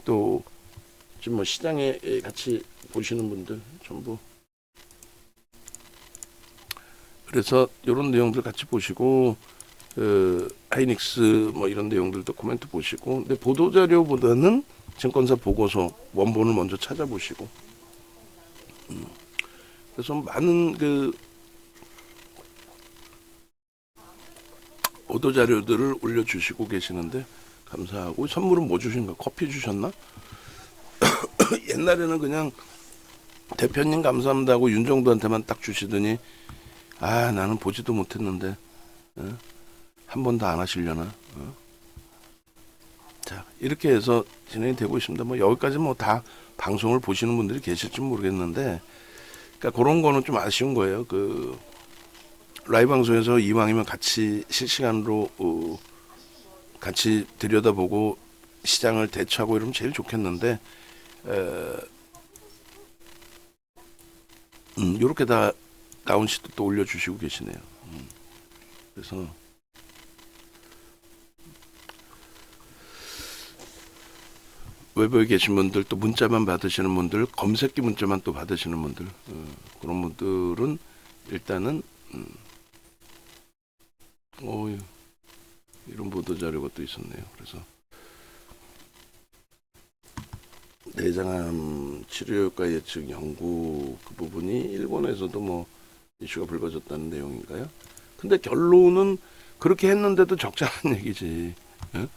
또 지금 뭐 시장에 같이 보시는 분들 전부, 그래서 이런 내용들 같이 보시고 하이닉스 뭐 이런 내용들도 코멘트 보시고, 근데 보도자료보다는 증권사 보고서 원본을 먼저 찾아보시고, 그래서 많은 보도자료들을 올려주시고 계시는데 감사하고, 선물은 뭐 주신가? 커피 주셨나? 옛날에는 그냥 대표님 감사합니다 하고 윤정도한테만 딱 주시더니, 아 나는 보지도 못했는데 한 번도 안 하시려나. 자, 이렇게 해서 진행이 되고 있습니다. 뭐 여기까지 뭐 다 방송을 보시는 분들이 계실지 모르겠는데, 그러니까 그런 거는 좀 아쉬운 거예요. 그 라이브 방송에서 이왕이면 같이 실시간으로 같이 들여다보고 시장을 대처하고 이러면 제일 좋겠는데, 이렇게 다 다운시트 또 올려주시고 계시네요. 그래서 외부에 계신 분들, 또 문자만 받으시는 분들, 검색기 문자만 또 받으시는 분들, 그런 분들은 일단은 이런 보도 자료가 또 있었네요. 그래서 내장암 치료효과 예측 연구 그 부분이 일본에서도 뭐 이슈가 불거졌다는 내용인가요? 근데 결론은 그렇게 했는데도 적자란 얘기지. 예?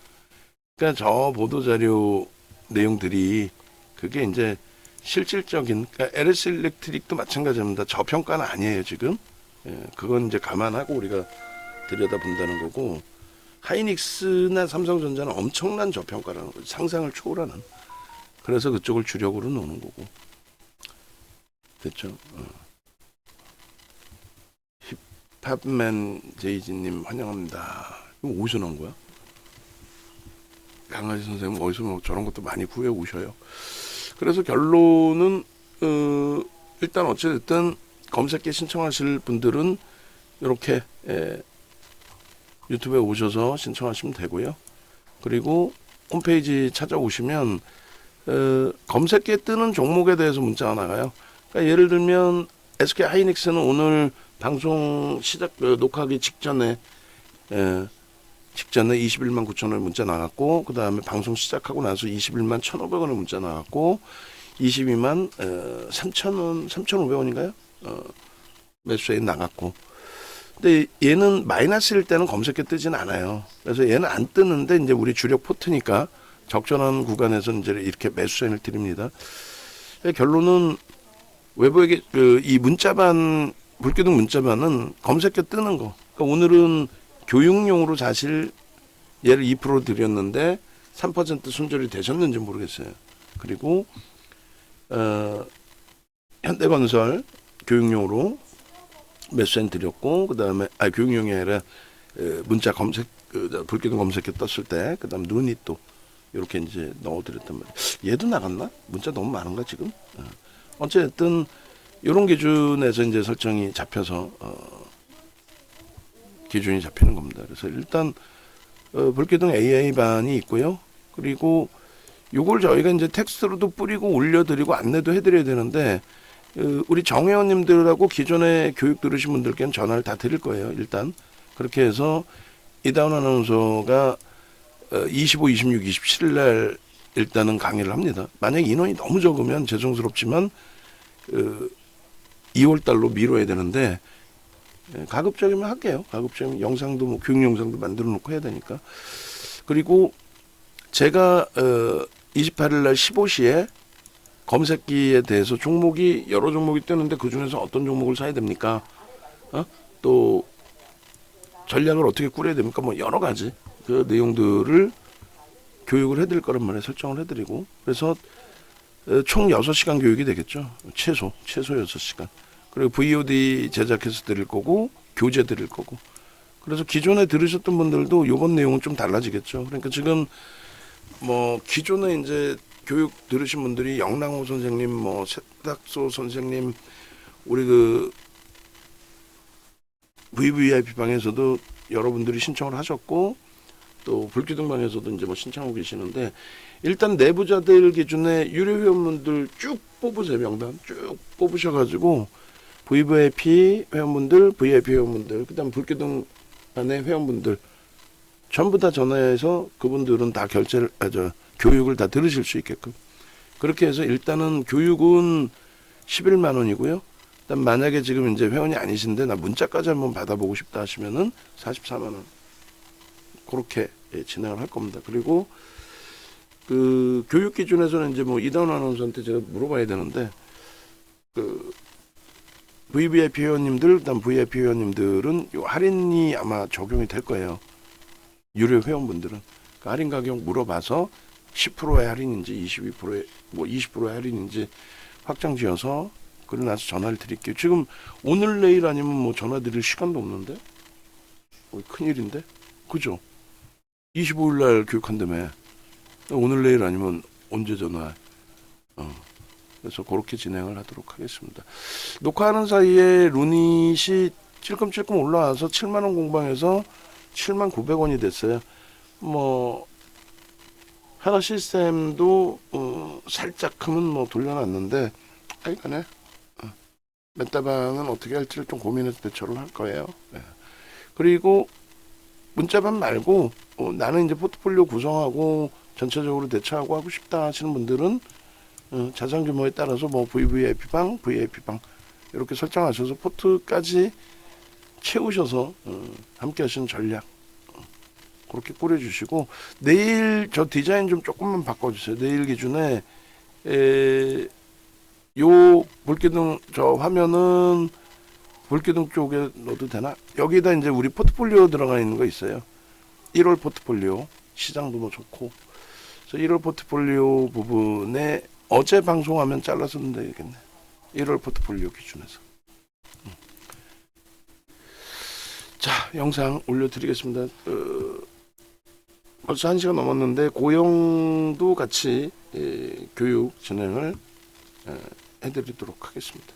그러니까 저 보도 자료 내용들이 그게 이제 실질적인, 그러니까 LS 일렉트릭도 마찬가지입니다. 저평가는 아니에요 지금. 예, 그건 이제 감안하고 우리가 들여다본다는 거고, 하이닉스나 삼성전자는 엄청난 저평가라는 거죠. 상상을 초월하는. 그래서 그쪽을 주력으로 놓는 거고. 됐죠? 힙합맨 제이지님 환영합니다. 이거 어디서 나온 거야? 강아지 선생님 어디서 뭐 저런 것도 많이 구해 오셔요. 그래서 결론은 일단 어찌됐든 검색기 신청하실 분들은 이렇게 유튜브에 오셔서 신청하시면 되고요. 그리고 홈페이지 찾아오시면 검색기에 뜨는 종목에 대해서 문자가 나가요. 그러니까 예를 들면 SK 하이닉스는 오늘 방송 시작 녹화하기 직전에 21만 9천 원 문자 나갔고, 그 다음에 방송 시작하고 나서 21만 1,500원의 문자 나갔고, 22만 3,000원, 3,500원인가요? 매수에 나갔고. 근데 얘는 마이너스일 때는 검색에 뜨진 않아요. 그래서 얘는 안 뜨는데 이제 우리 주력 포트니까 적절한 구간에서 이제 이렇게 매수세를 드립니다. 결론은 외부에게 이 문자반, 불기둥 문자반은 검색에 뜨는 거. 그러니까 오늘은 교육용으로 사실 얘를 2% 드렸는데 3% 손절이 되셨는지 모르겠어요. 그리고 현대건설 교육용으로 매수엔 드렸고, 그 다음에 교육용이 아니라 문자 검색 불기둥 검색에 떴을 때, 그 다음 눈이 또 이렇게 이제 넣어드렸단 말이에요. 얘도 나갔나? 문자 너무 많은가 지금? 어쨌든 이런 기준에서 이제 설정이 잡혀서 기준이 잡히는 겁니다. 그래서 일단 불기둥 AI 반이 있고요. 그리고 요걸 저희가 이제 텍스트로도 뿌리고 올려드리고 안내도 해드려야 되는데, 우리 정회원님들하고 기존에 교육 들으신 분들께는 전화를 다 드릴 거예요. 일단 그렇게 해서 이다운 아나운서가 25, 26, 27일 날 일단은 강의를 합니다. 만약 인원이 너무 적으면 죄송스럽지만 2월 달로 미뤄야 되는데, 가급적이면 할게요. 가급적이면 영상도 뭐 교육 영상도 만들어 놓고 해야 되니까. 그리고 제가 28일 날 15시에 검색기에 대해서 종목이 여러 종목이 뜨는데 그 중에서 어떤 종목을 사야 됩니까? 또 전략을 어떻게 꾸려야 됩니까? 뭐 여러 가지 그 내용들을 교육을 해드릴 거란 말에 설정을 해드리고, 그래서 총 6시간 교육이 되겠죠. 최소 6시간. 그리고 VOD 제작해서 드릴 거고, 교재 드릴 거고. 그래서 기존에 들으셨던 분들도 이번 내용은 좀 달라지겠죠. 그러니까 지금 뭐 기존에 이제 교육 들으신 분들이 영랑호 선생님, 뭐 세탁소 선생님, 우리 그 VVIP 방에서도 여러분들이 신청을 하셨고, 또 불기둥 방에서도 이제 뭐 신청하고 계시는데, 일단 내부자들 기준에 유료 회원분들 쭉 뽑으세요. 명단 쭉 뽑으셔가지고 VVIP 회원분들, VIP 회원분들, 그다음 불기둥 안에 회원분들 전부 다 전화해서 그분들은 다 교육을 다 들으실 수 있게끔. 그렇게 해서 일단은 교육은 11만 원이고요. 일단 만약에 지금 이제 회원이 아니신데 나 문자까지 한번 받아보고 싶다 하시면은 44만 원. 그렇게 진행을 할 겁니다. 그리고 그 교육 기준에서는 이제 뭐 이다운 아나운서한테 제가 물어봐야 되는데, 그 VVIP 회원님들, 그다음 VIP 회원님들은 요 할인이 아마 적용이 될 거예요. 유료 회원분들은. 그 할인 가격 물어봐서 10%의 할인인지 22%의 뭐 20%의 할인인지 확정 지어서 그러고 나서 전화를 드릴게요. 지금 오늘 내일 아니면 뭐 전화 드릴 시간도 없는데 큰일인데 그죠? 25일 날 교육한다며. 오늘 내일 아니면 언제 전화? 그래서 그렇게 진행을 하도록 하겠습니다. 녹화하는 사이에 루닛이 찔끔찔끔 올라와서 7만 원 공방에서 7만 900원이 됐어요. 뭐 하나 시스템도 살짝큼은 뭐 돌려놨는데 하여간에 멘다방은 어떻게 할지를 좀 고민해서 대처를 할 거예요. 네. 그리고 문자방 말고 나는 이제 포트폴리오 구성하고 전체적으로 대처하고 하고 싶다 하시는 분들은 자산 규모에 따라서 뭐 VVIP방, VIP방 이렇게 설정하셔서 포트까지 채우셔서 함께 하시는 전략 그렇게 꾸려주시고 내일 저 디자인 좀 조금만 바꿔주세요. 내일 기준에 요 볼기둥 저 화면은 볼기둥 쪽에 넣어도 되나? 여기다 이제 우리 포트폴리오 들어가 있는 거 있어요. 1월 포트폴리오 시장도 뭐 좋고 그래서 1월 포트폴리오 부분에 어제 방송하면 잘라서 넣으면 되겠네. 1월 포트폴리오 기준에서. 자, 영상 올려드리겠습니다. 벌써 1시간 넘었는데 고영도 같이 교육 진행을 해드리도록 하겠습니다.